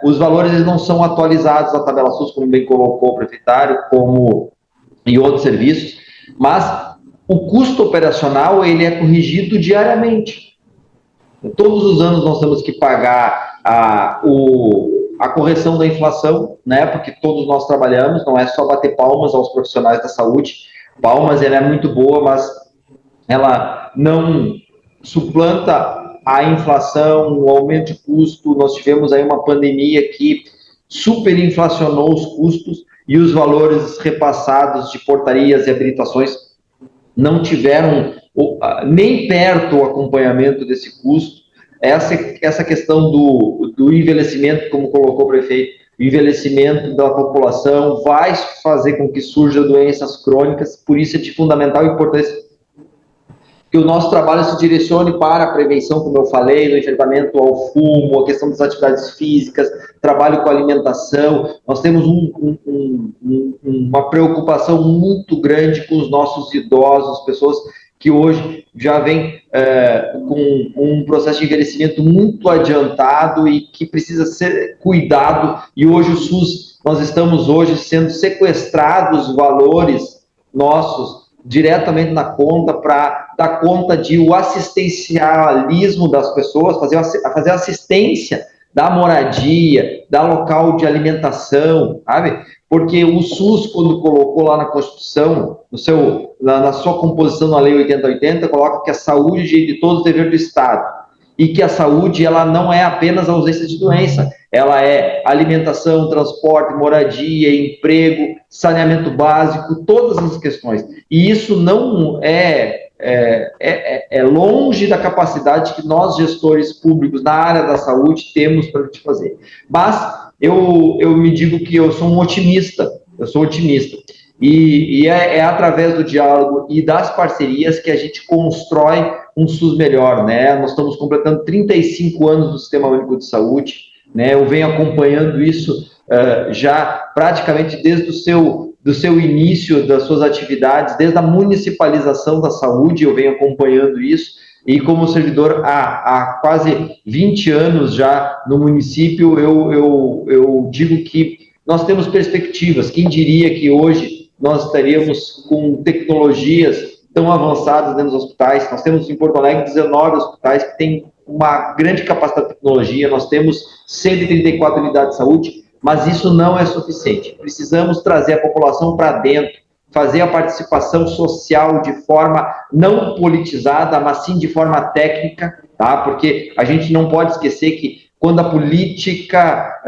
os valores não são atualizados na tabela SUS, como bem colocou o prefeitário, como em outros serviços, mas o custo operacional ele é corrigido diariamente. Todos os anos nós temos que pagar a correção da inflação, né? Porque todos nós trabalhamos, não é só bater palmas aos profissionais da saúde. Palmas, ela é muito boa, mas ela não suplanta a inflação, o aumento de custo. Nós tivemos aí uma pandemia que superinflacionou os custos e os valores repassados de portarias e habilitações não tiveram nem perto o acompanhamento desse custo. Essa questão do envelhecimento, como colocou o prefeito, o envelhecimento da população vai fazer com que surjam doenças crônicas, por isso é de fundamental importância que o nosso trabalho se direcione para a prevenção, como eu falei, no enfrentamento ao fumo, a questão das atividades físicas, trabalho com alimentação. Nós temos uma preocupação muito grande com os nossos idosos, pessoas que hoje já vêm com um processo de envelhecimento muito adiantado e que precisa ser cuidado. E hoje o SUS, nós estamos hoje sendo sequestrados valores nossos diretamente na conta para dar conta de o assistencialismo das pessoas, fazer assistência da moradia, da local de alimentação, sabe? Porque o SUS, quando colocou lá na Constituição, na sua composição na Lei 8080, coloca que a saúde de todos é dever do Estado. E que a saúde, ela não é apenas a ausência de doença, ela é alimentação, transporte, moradia, emprego, saneamento básico, todas as questões. E isso não é longe da capacidade que nós, gestores públicos na área da saúde, temos para te fazer. Mas eu me digo que eu sou um otimista, E é através do diálogo e das parcerias que a gente constrói um SUS melhor, né? Nós estamos completando 35 anos do Sistema Único de Saúde, né? Eu venho acompanhando isso já praticamente desde do seu início das suas atividades, desde a municipalização da saúde, eu venho acompanhando isso, e como servidor há quase 20 anos já no município, eu digo que nós temos perspectivas. Quem diria que hoje nós estaríamos com tecnologias tão avançadas dentro dos hospitais? Nós temos em Porto Alegre 19 hospitais que têm uma grande capacidade de tecnologia, nós temos 134 unidades de saúde, mas isso não é suficiente. Precisamos trazer a população para dentro, fazer a participação social de forma não politizada, mas sim de forma técnica, tá? Porque a gente não pode esquecer que quando a política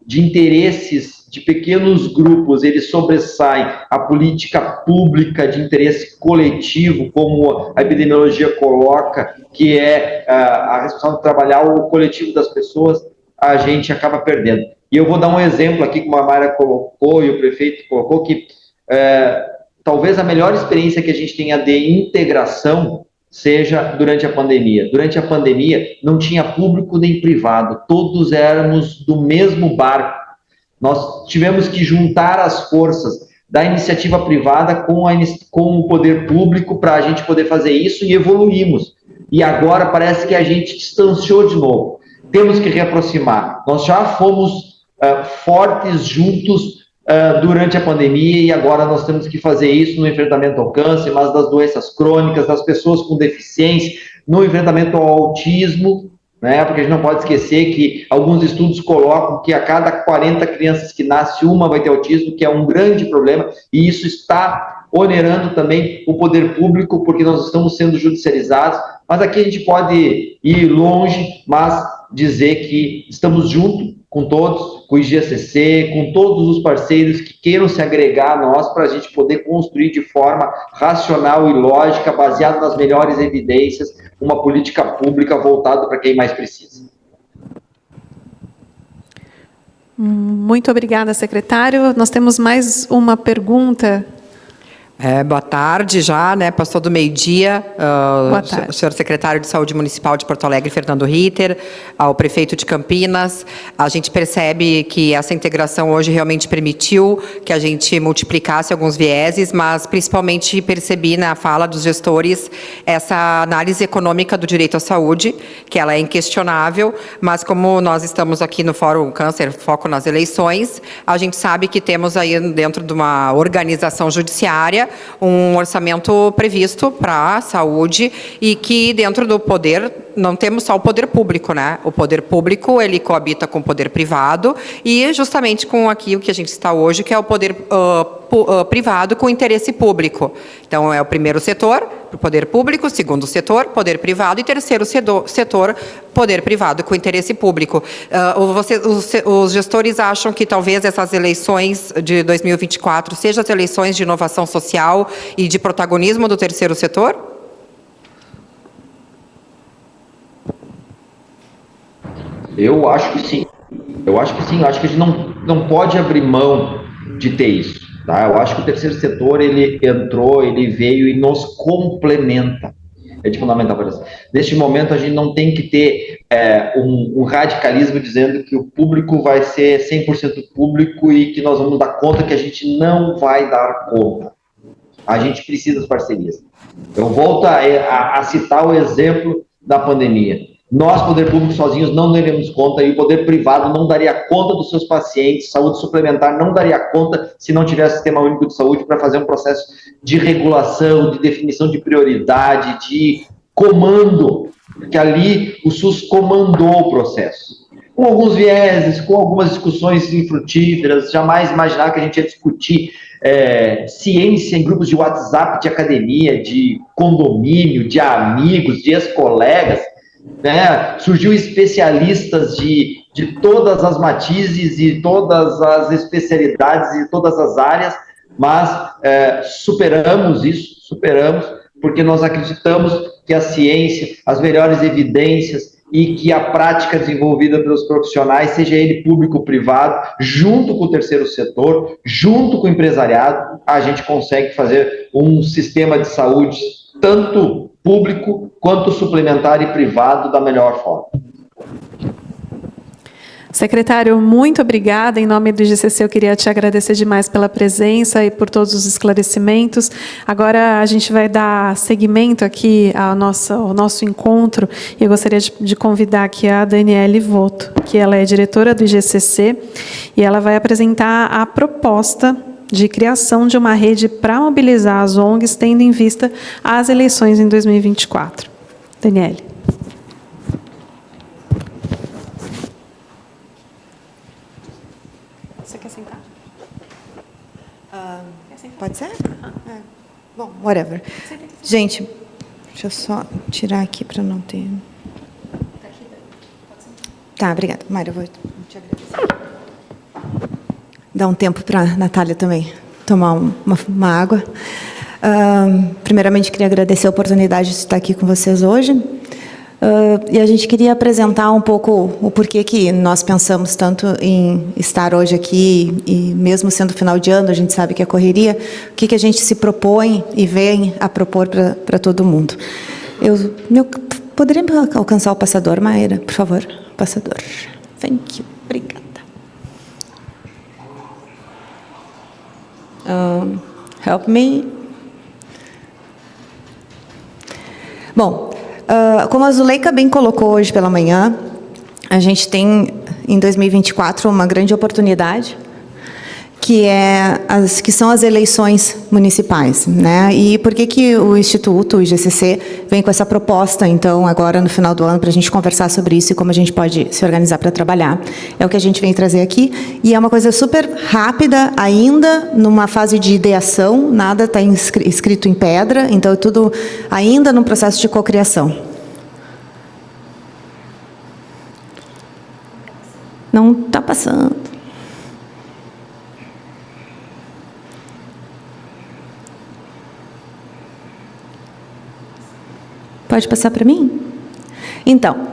de interesses de pequenos grupos, ele sobressai a política pública de interesse coletivo, como a epidemiologia coloca, que é a responsável de trabalhar o coletivo das pessoas, a gente acaba perdendo. E eu vou dar um exemplo aqui, como a Mayra colocou e o prefeito colocou, que talvez a melhor experiência que a gente tenha de integração seja durante a pandemia. Durante a pandemia, não tinha público nem privado, todos éramos do mesmo barco. Nós tivemos que juntar as forças da iniciativa privada com o poder público para a gente poder fazer isso, e evoluímos. E agora parece que a gente distanciou de novo. Temos que reaproximar. Nós já fomos fortes juntos durante a pandemia, e agora nós temos que fazer isso no enfrentamento ao câncer, mas das doenças crônicas, das pessoas com deficiência, no enfrentamento ao autismo, né? Porque a gente não pode esquecer que alguns estudos colocam que a cada 40 crianças que nasce, uma vai ter autismo, que é um grande problema, e isso está onerando também o poder público, porque nós estamos sendo judicializados. Mas aqui a gente pode ir longe, mas dizer que estamos juntos com todos, com o IGCC, com todos os parceiros que queiram se agregar a nós, para a gente poder construir de forma racional e lógica, baseada nas melhores evidências, uma política pública voltada para quem mais precisa. Muito obrigada, secretário. Nós temos mais uma pergunta. Boa tarde já, né? Passou do meio-dia. Boa tarde. O senhor secretário de Saúde Municipal de Porto Alegre, Fernando Ritter, ao prefeito de Campinas. A gente percebe que essa integração hoje realmente permitiu que a gente multiplicasse alguns vieses, mas principalmente percebi na fala dos gestores essa análise econômica do direito à saúde, que ela é inquestionável, mas como nós estamos aqui no Fórum Câncer, foco nas eleições, a gente sabe que temos aí dentro de uma organização judiciária um orçamento previsto para a saúde, e que dentro do poder não temos só o poder público, né? O poder público, ele coabita com o poder privado, e justamente com aqui o que a gente está hoje, que é o poder privado com interesse público. Então, é o primeiro setor, o poder público, segundo setor, poder privado, e terceiro setor, poder privado com interesse público. Os gestores acham que talvez essas eleições de 2024 sejam as eleições de inovação social e de protagonismo do terceiro setor? Eu acho que sim. Eu acho que sim. Eu acho que a gente não pode abrir mão de ter isso. Tá? Eu acho que o terceiro setor, ele entrou, ele veio e nos complementa. É de fundamental para isso. Neste momento, a gente não tem que ter um radicalismo dizendo que o público vai ser 100% público e que nós vamos dar conta, que a gente não vai dar conta. A gente precisa das parcerias. Eu volto a citar o exemplo da pandemia. Nós, poder público, sozinhos não daremos conta, e o poder privado não daria conta dos seus pacientes, saúde suplementar não daria conta se não tivesse sistema único de saúde para fazer um processo de regulação, de definição de prioridade, de comando, porque ali o SUS comandou o processo. Com alguns vieses, com algumas discussões infrutíferas, jamais imaginar que a gente ia discutir ciência em grupos de WhatsApp, de academia, de condomínio, de amigos, de ex-colegas, né? Surgiu especialistas de todas as matizes e todas as especialidades e todas as áreas, mas superamos isso, porque nós acreditamos que a ciência, as melhores evidências e que a prática desenvolvida pelos profissionais, seja ele público ou privado, junto com o terceiro setor, junto com o empresariado, a gente consegue fazer um sistema de saúde tanto público quanto suplementar e privado da melhor forma. Secretário, muito obrigada. Em nome do IGCC, eu queria te agradecer demais pela presença e por todos os esclarecimentos. Agora a gente vai dar seguimento aqui ao nosso encontro, e eu gostaria de convidar aqui a Daniele Voto, que ela é diretora do IGCC, e ela vai apresentar a proposta de criação de uma rede para mobilizar as ONGs, tendo em vista as eleições em 2024. Daniele. Você quer sentar? Pode ser? Bom, whatever. Gente, deixa eu só tirar aqui para não ter... Tá, obrigada. Mayra, eu vou te agradecer. Dá um tempo para a Natália também tomar uma água. Primeiramente, queria agradecer a oportunidade de estar aqui com vocês hoje. E a gente queria apresentar um pouco o porquê que nós pensamos tanto em estar hoje aqui, e mesmo sendo final de ano, a gente sabe que é correria, o que a gente se propõe e vem a propor para todo mundo. Poderia alcançar o passador, Mayra, por favor? Passador. Thank you. Obrigada. Help me. Bom, como a Zuleika bem colocou hoje pela manhã, a gente tem, em 2024, uma grande oportunidade, que são as eleições municipais, né? E por que o Instituto, o IGCC, vem com essa proposta, então, agora no final do ano, para a gente conversar sobre isso e como a gente pode se organizar para trabalhar? É o que a gente vem trazer aqui, e é uma coisa super rápida, ainda numa fase de ideação, nada está escrito em pedra, então é tudo ainda num processo de cocriação. Não está passando. Pode passar para mim? Então,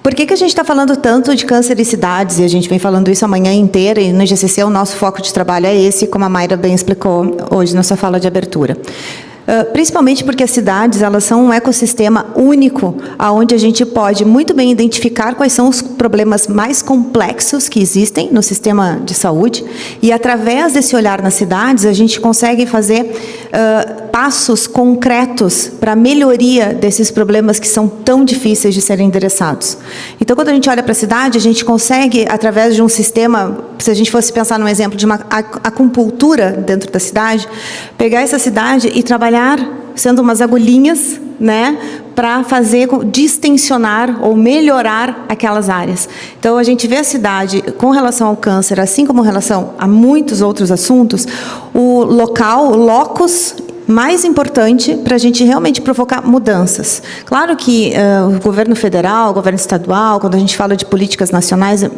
por que a gente está falando tanto de câncer e cidades, e a gente vem falando isso a manhã inteira, e no IGCC o nosso foco de trabalho é esse, como a Mayra bem explicou hoje na sua fala de abertura. Principalmente porque as cidades, elas são um ecossistema único, onde a gente pode muito bem identificar quais são os problemas mais complexos que existem no sistema de saúde, e através desse olhar nas cidades, a gente consegue fazer passos concretos para a melhoria desses problemas que são tão difíceis de serem endereçados. Então, quando a gente olha para a cidade, a gente consegue, através de um sistema, se a gente fosse pensar num exemplo de uma acupuntura dentro da cidade, pegar essa cidade e trabalhar sendo umas agulhinhas, né, para fazer, distensionar ou melhorar aquelas áreas. Então, a gente vê a cidade, com relação ao câncer, assim como em relação a muitos outros assuntos, o local, o locus mais importante para a gente realmente provocar mudanças. Claro que o governo federal, o governo estadual, quando a gente fala de políticas nacionais, é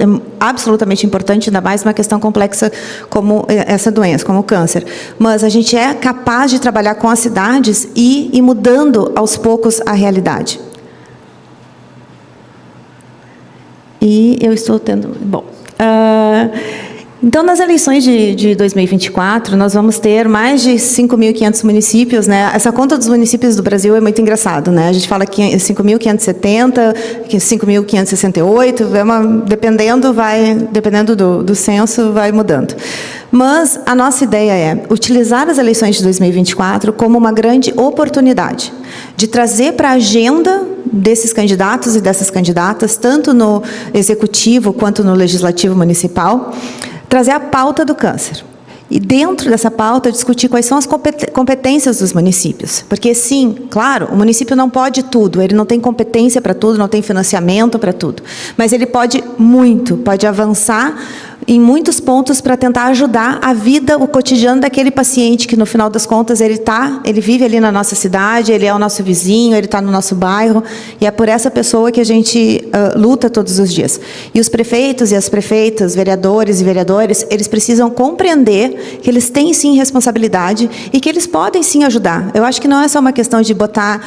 absolutamente importante, ainda mais uma questão complexa como essa doença, como o câncer. Mas a gente é capaz de trabalhar com as cidades e ir mudando aos poucos a realidade. E eu estou tendo... Bom... Então, nas eleições de 2024, nós vamos ter mais de 5.500 municípios, né? Essa conta dos municípios do Brasil é muito engraçado, né? A gente fala que 5.570, 5.568, dependendo do censo, vai mudando. Mas a nossa ideia é utilizar as eleições de 2024 como uma grande oportunidade de trazer para a agenda desses candidatos e dessas candidatas, tanto no executivo quanto no legislativo municipal, trazer a pauta do câncer. E dentro dessa pauta, discutir quais são as competências dos municípios. Porque, sim, claro, o município não pode tudo, ele não tem competência para tudo, não tem financiamento para tudo. Mas ele pode muito, pode avançar em muitos pontos para tentar ajudar a vida, o cotidiano daquele paciente que, no final das contas, ele vive ali na nossa cidade, ele é o nosso vizinho, ele está no nosso bairro, e é por essa pessoa que a gente luta todos os dias. E os prefeitos e as prefeitas, vereadores e vereadores, eles precisam compreender que eles têm, sim, responsabilidade e que eles podem, sim, ajudar. Eu acho que não é só uma questão de botar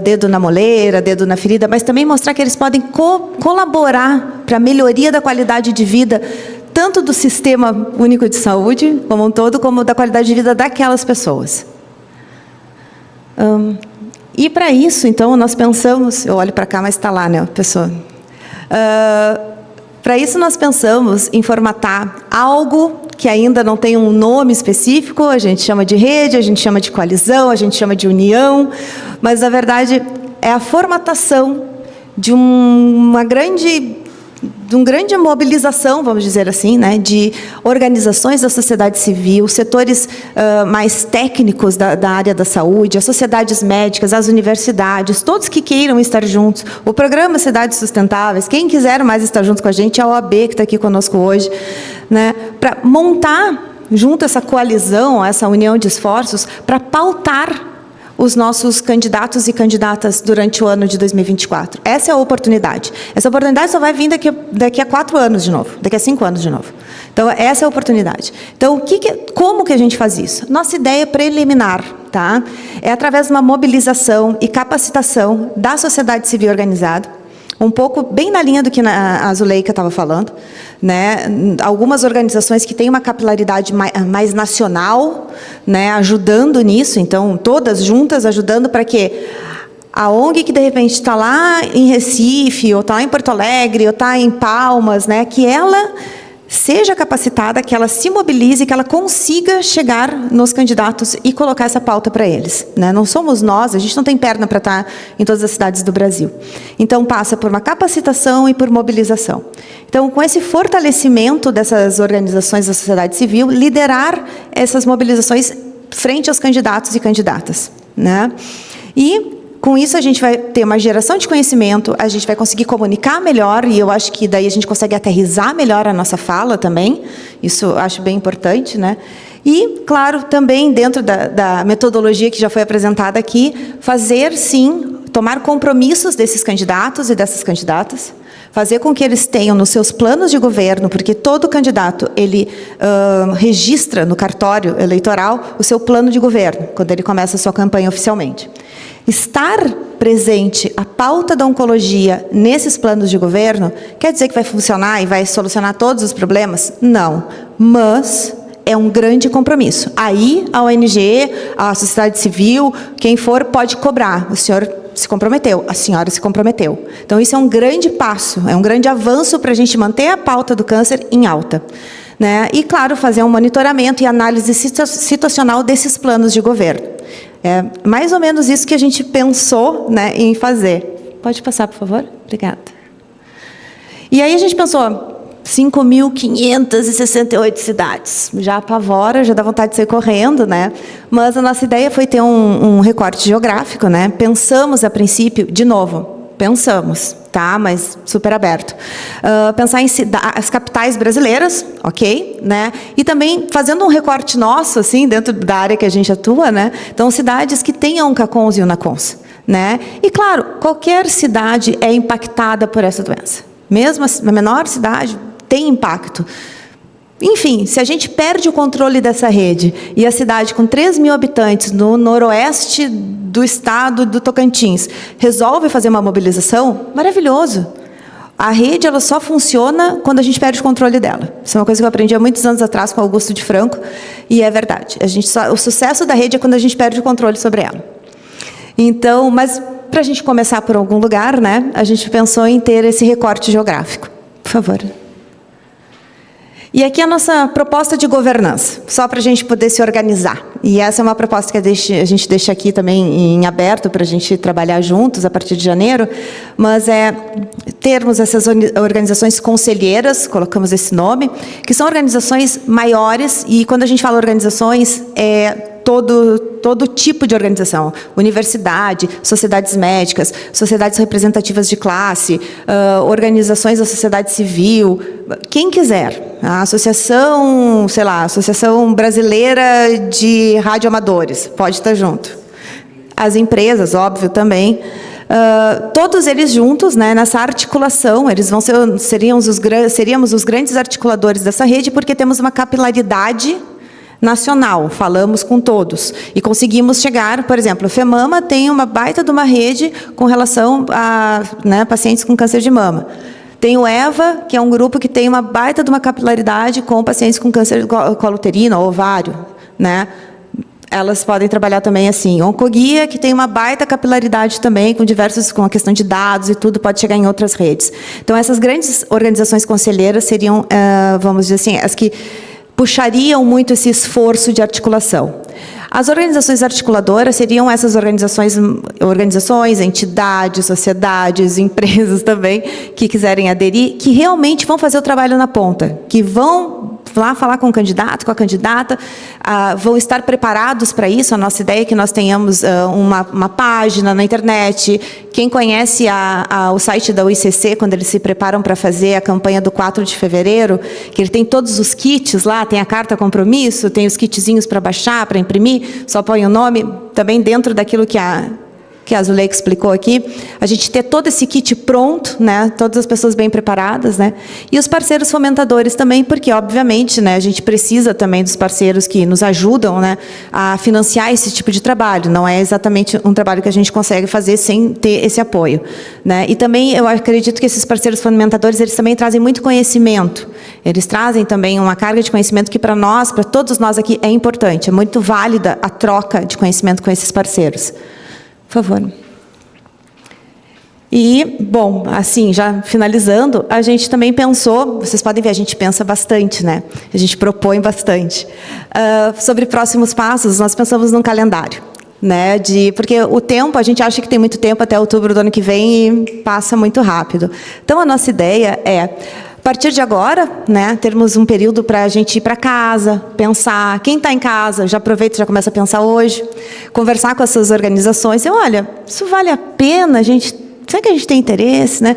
dedo na moleira, dedo na ferida, mas também mostrar que eles podem colaborar para a melhoria da qualidade de vida, tanto do Sistema Único de Saúde, como um todo, como da qualidade de vida daquelas pessoas. E para isso, então, nós pensamos... Eu olho para cá, mas está lá, né, a pessoa? Para isso, nós pensamos em formatar algo que ainda não tem um nome específico, a gente chama de rede, a gente chama de coalizão, a gente chama de união, mas, na verdade, é a formatação de uma grande mobilização, vamos dizer assim, né, de organizações da sociedade civil, setores mais técnicos da área da saúde, as sociedades médicas, as universidades, todos que queiram estar juntos. O programa Cidades Sustentáveis, quem quiser mais estar junto com a gente, a OAB, que está aqui conosco hoje, né, para montar junto essa coalizão, essa união de esforços, para pautar os nossos candidatos e candidatas durante o ano de 2024. Essa é a oportunidade. Essa oportunidade só vai vir daqui a 4 anos de novo, daqui a 5 anos de novo. Então, essa é a oportunidade. Então, como que a gente faz isso? Nossa ideia preliminar, tá? É através de uma mobilização e capacitação da sociedade civil organizada, um pouco bem na linha do que a Zuleika estava falando, né? Algumas organizações que têm uma capilaridade mais nacional, né? Ajudando nisso, então todas juntas ajudando para que a ONG que de repente está lá em Recife, ou está em Porto Alegre, ou está em Palmas, né? Que ela seja capacitada, que ela se mobilize, que ela consiga chegar nos candidatos e colocar essa pauta para eles, né? Não somos nós, a gente não tem perna para estar em todas as cidades do Brasil. Então, passa por uma capacitação e por mobilização. Então, com esse fortalecimento dessas organizações da sociedade civil, liderar essas mobilizações frente aos candidatos e candidatas, né? E com isso, a gente vai ter uma geração de conhecimento, a gente vai conseguir comunicar melhor, e eu acho que daí a gente consegue aterrissar melhor a nossa fala também. Isso eu acho bem importante, né? E, claro, também dentro da metodologia que já foi apresentada aqui, fazer, sim, tomar compromissos desses candidatos e dessas candidatas, fazer com que eles tenham nos seus planos de governo, porque todo candidato, ele registra no cartório eleitoral o seu plano de governo, quando ele começa a sua campanha oficialmente. Estar presente a pauta da oncologia nesses planos de governo, quer dizer que vai funcionar e vai solucionar todos os problemas? Não, mas é um grande compromisso. Aí, a ONG, a sociedade civil, quem for, pode cobrar. O senhor se comprometeu, a senhora se comprometeu. Então, isso é um grande passo, é um grande avanço para a gente manter a pauta do câncer em alta, né? E, claro, fazer um monitoramento e análise situacional desses planos de governo. É mais ou menos isso que a gente pensou, né, em fazer. Pode passar, por favor? Obrigada. E aí a gente pensou, 5.568 cidades. Já apavora, já dá vontade de sair correndo, né? Mas a nossa ideia foi ter um recorte geográfico, né? Pensamos, a princípio, de novo, pensamos, tá? Mas super aberto. Pensar em as capitais brasileiras, ok? Né? E também fazendo um recorte nosso, assim, dentro da área que a gente atua, né? Então, cidades que tenham um CACONS e um NACONS, né? E, claro, qualquer cidade é impactada por essa doença. Mesmo a menor cidade tem impacto. Enfim, se a gente perde o controle dessa rede e a cidade com 3.000 habitantes no noroeste do estado do Tocantins resolve fazer uma mobilização, maravilhoso. A rede ela só funciona quando a gente perde o controle dela. Isso é uma coisa que eu aprendi há muitos anos atrás com Augusto de Franco, e é verdade. O sucesso da rede é quando a gente perde o controle sobre ela. Então, mas para a gente começar por algum lugar, né, a gente pensou em ter esse recorte geográfico. Por favor. E aqui a nossa proposta de governança, só para a gente poder se organizar. E essa é uma proposta que a gente deixa aqui também em aberto para a gente trabalhar juntos a partir de janeiro, mas é termos essas organizações conselheiras, colocamos esse nome, que são organizações maiores, e quando a gente fala organizações, é todo tipo de organização, universidade, sociedades médicas, sociedades representativas de classe, organizações da sociedade civil, quem quiser. A associação, sei lá, Associação Brasileira de Radioamadores, pode estar junto. As empresas, óbvio, também. Todos eles juntos, né, nessa articulação, eles seríamos os grandes articuladores dessa rede, porque temos uma capilaridade nacional, falamos com todos e conseguimos chegar, por exemplo, a FEMAMA tem uma baita de uma rede com relação a, né, pacientes com câncer de mama. Tem o EVA, que é um grupo que tem uma baita de uma capilaridade com pacientes com câncer de colo uterino ou ovário, né? Elas podem trabalhar também assim. Oncoguia, que tem uma baita capilaridade também, com a questão de dados e tudo, pode chegar em outras redes. Então, essas grandes organizações conselheiras seriam, vamos dizer assim, as que puxariam muito esse esforço de articulação. As organizações articuladoras seriam essas organizações, entidades, sociedades, empresas também, que quiserem aderir, que realmente vão fazer o trabalho na ponta, que vão lá falar com o candidato, com a candidata, vão estar preparados para isso. A nossa ideia é que nós tenhamos uma página na internet. Quem conhece o site da UICC, quando eles se preparam para fazer a campanha do 4 de fevereiro, que ele tem todos os kits lá, tem a carta compromisso, tem os kitzinhos para baixar, para imprimir, só põe o nome, também dentro daquilo que a Zuleika explicou aqui, a gente ter todo esse kit pronto, né, todas as pessoas bem preparadas, né, e os parceiros fomentadores também, porque, obviamente, né, a gente precisa também dos parceiros que nos ajudam, né, a financiar esse tipo de trabalho, não é exatamente um trabalho que a gente consegue fazer sem ter esse apoio, né, e também eu acredito que esses parceiros fomentadores, eles também trazem muito conhecimento, eles trazem também uma carga de conhecimento que para nós, para todos nós aqui, é importante, é muito válida a troca de conhecimento com esses parceiros. Por favor. E, bom, assim, já finalizando, a gente também pensou, vocês podem ver, a gente pensa bastante, né? A gente propõe bastante. Sobre próximos passos, nós pensamos num calendário, né? Porque o tempo, a gente acha que tem muito tempo até outubro do ano que vem e passa muito rápido. Então, a nossa ideia é, a partir de agora, né, termos um período para a gente ir para casa, pensar. Quem está em casa, já aproveita e já começa a pensar hoje. Conversar com essas organizações. Olha, isso vale a pena? Será que a gente tem interesse? Né?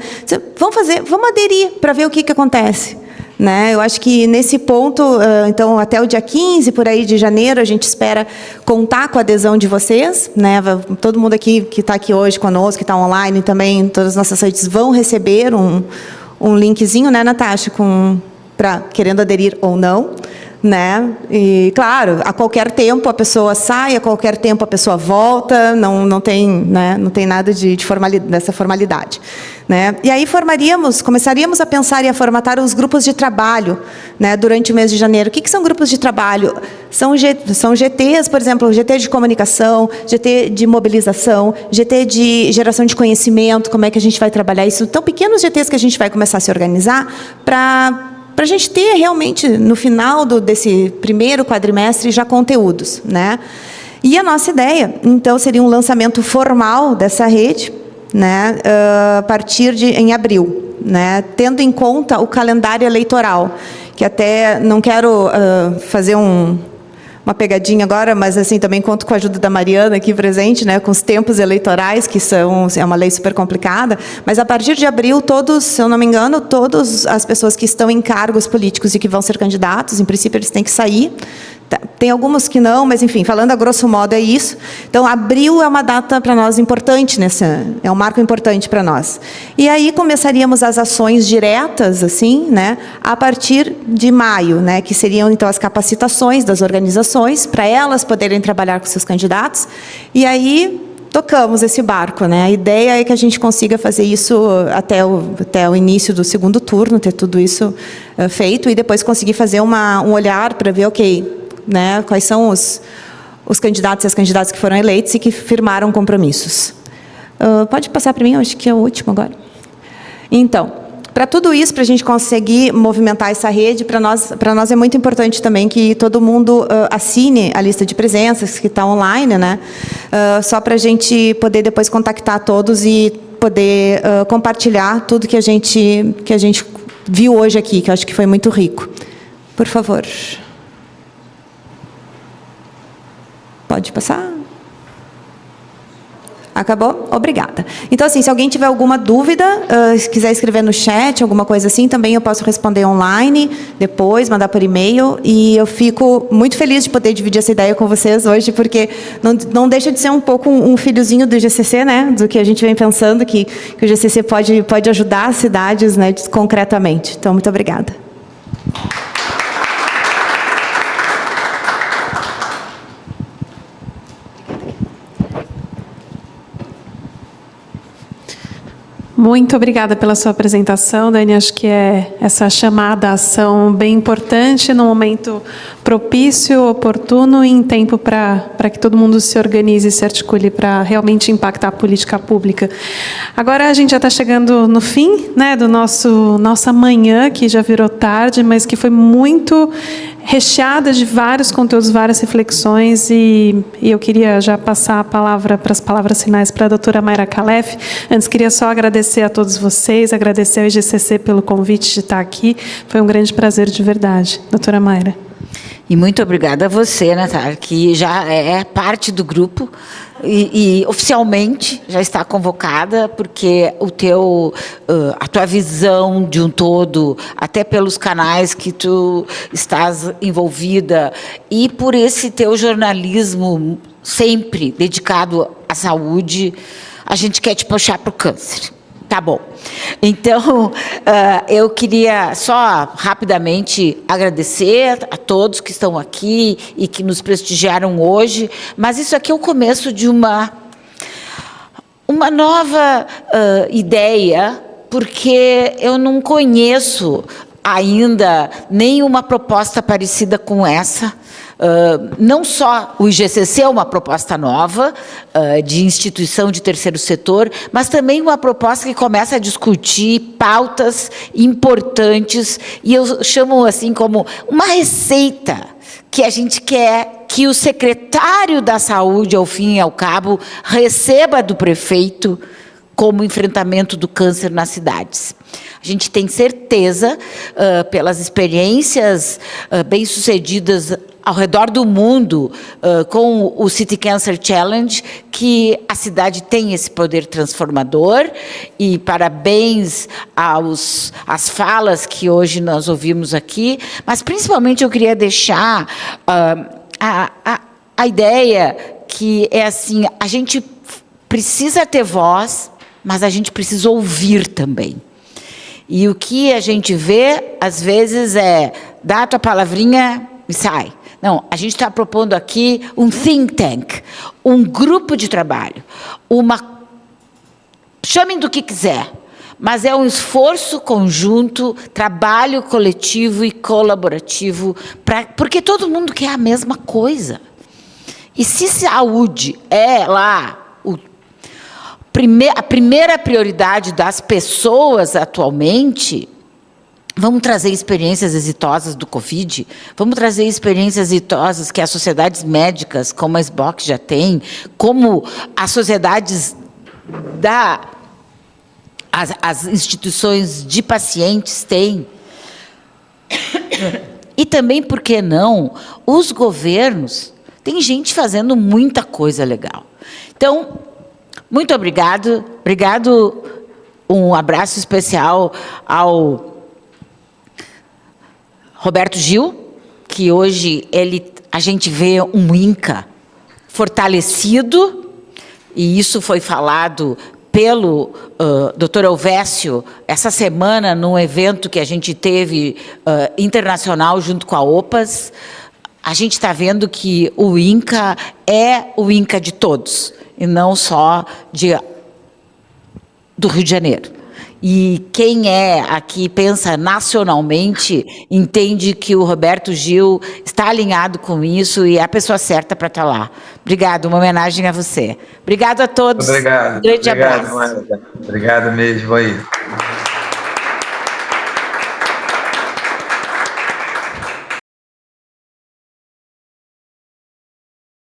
Vamos aderir para ver o que acontece. Né? Eu acho que nesse ponto, então, até o dia 15, por aí de janeiro, a gente espera contar com a adesão de vocês. Né? Todo mundo aqui que está aqui hoje conosco, que está online também, todas as nossas redes vão receber um linkzinho, né, Natasha, querendo aderir ou não, né? E, claro, a qualquer tempo a pessoa sai, a qualquer tempo a pessoa volta, não tem, né, não tem nada dessa formalidade. Né? E aí começaríamos a pensar e a formatar os grupos de trabalho, né, durante o mês de janeiro. O que são grupos de trabalho? São GTs, por exemplo, GT de comunicação, GT de mobilização, GT de geração de conhecimento, como é que a gente vai trabalhar isso. Então, pequenos GTs que a gente vai começar a se organizar para a gente ter realmente, no final desse primeiro quadrimestre, já conteúdos. Né? E a nossa ideia, então, seria um lançamento formal dessa rede, né, a partir em abril. né, tendo em conta o calendário eleitoral, que até não quero fazer uma pegadinha agora, mas assim também conto com a ajuda da Mariana aqui presente, né, com os tempos eleitorais, que é uma lei super complicada, mas a partir de abril, todos, se eu não me engano, todas as pessoas que estão em cargos políticos e que vão ser candidatos, em princípio eles têm que sair. Tem alguns que não, mas enfim, falando a grosso modo é isso. Então, abril é uma data para nós importante, é um marco importante para nós. E aí começaríamos as ações diretas, assim, né, a partir de maio, né, que seriam então as capacitações das organizações para elas poderem trabalhar com seus candidatos. E aí tocamos esse barco, né? A ideia é que a gente consiga fazer isso até o início do segundo turno, ter tudo isso feito e depois conseguir fazer um olhar para ver, ok, né, quais são os candidatos e as candidatas que foram eleitos e que firmaram compromissos. Pode passar para mim, eu acho que é o último agora. Então, para tudo isso, para a gente conseguir movimentar essa rede, para nós é muito importante também que todo mundo assine a lista de presenças que está online, né, só para a gente poder depois contactar todos e poder compartilhar tudo que a gente viu hoje aqui, que eu acho que foi muito rico. Por favor. Pode passar? Acabou? Obrigada. Então, assim, se alguém tiver alguma dúvida, se quiser escrever no chat, alguma coisa assim, também eu posso responder online, depois, mandar por e-mail. E eu fico muito feliz de poder dividir essa ideia com vocês hoje, porque não deixa de ser um pouco um filhozinho do GCC, né? Do que a gente vem pensando, que o GCC pode ajudar as cidades, né, concretamente. Então, muito obrigada. Muito obrigada pela sua apresentação, Dani. Acho que é essa chamada à ação bem importante, num momento propício, oportuno e em tempo para que todo mundo se organize e se articule para realmente impactar a política pública. Agora a gente já está chegando no fim, né, do nossa manhã, que já virou tarde, mas que foi muito recheada de vários conteúdos, várias reflexões, e eu queria já passar a palavra para as palavras finais para a doutora Mayra Khalef. Antes, queria só agradecer a todos vocês, agradecer ao IGCC pelo convite de estar aqui. Foi um grande prazer de verdade. Doutora Mayra. E muito obrigada a você, Natália, que já é parte do grupo e oficialmente já está convocada, porque a tua visão de um todo, até pelos canais que tu estás envolvida, e por esse teu jornalismo sempre dedicado à saúde, a gente quer te puxar para o câncer. Tá bom. Então, eu queria só rapidamente agradecer a todos que estão aqui e que nos prestigiaram hoje, mas isso aqui é o começo de uma nova ideia, porque eu não conheço ainda nenhuma proposta parecida com essa. Não só o IGCC é uma proposta nova de instituição de terceiro setor, mas também uma proposta que começa a discutir pautas importantes, e eu chamo assim como uma receita que a gente quer que o secretário da Saúde, ao fim e ao cabo, receba do prefeito como enfrentamento do câncer nas cidades. A gente tem certeza, pelas experiências bem-sucedidas ao redor do mundo, com o City Cancer Challenge, que a cidade tem esse poder transformador, e parabéns às falas que hoje nós ouvimos aqui, mas principalmente eu queria deixar a ideia que é assim, a gente precisa ter voz, mas a gente precisa ouvir também. E o que a gente vê, às vezes, é dá a tua palavrinha e sai. Não, a gente está propondo aqui um think tank, um grupo de trabalho, chamem do que quiser, mas é um esforço conjunto, trabalho coletivo e colaborativo, porque todo mundo quer a mesma coisa. E se saúde é lá a primeira prioridade das pessoas atualmente, vamos trazer experiências exitosas do Covid, vamos trazer experiências exitosas que as sociedades médicas, como a SBOC já tem, como as sociedades da as instituições de pacientes têm. E também, por que não, os governos, tem gente fazendo muita coisa legal. Então, muito obrigado. Obrigado, um abraço especial ao Roberto Gil, que hoje a gente vê um INCA fortalecido, e isso foi falado pelo Dr. Elvésio essa semana num evento que a gente teve internacional junto com a OPAS. A gente está vendo que o INCA é o INCA de todos, e não só do Rio de Janeiro. E quem aqui pensa nacionalmente entende que o Roberto Gil está alinhado com isso e é a pessoa certa para estar lá. Obrigado, uma homenagem a você. Obrigado a todos. Obrigado. Grande abraço. Obrigado mesmo aí.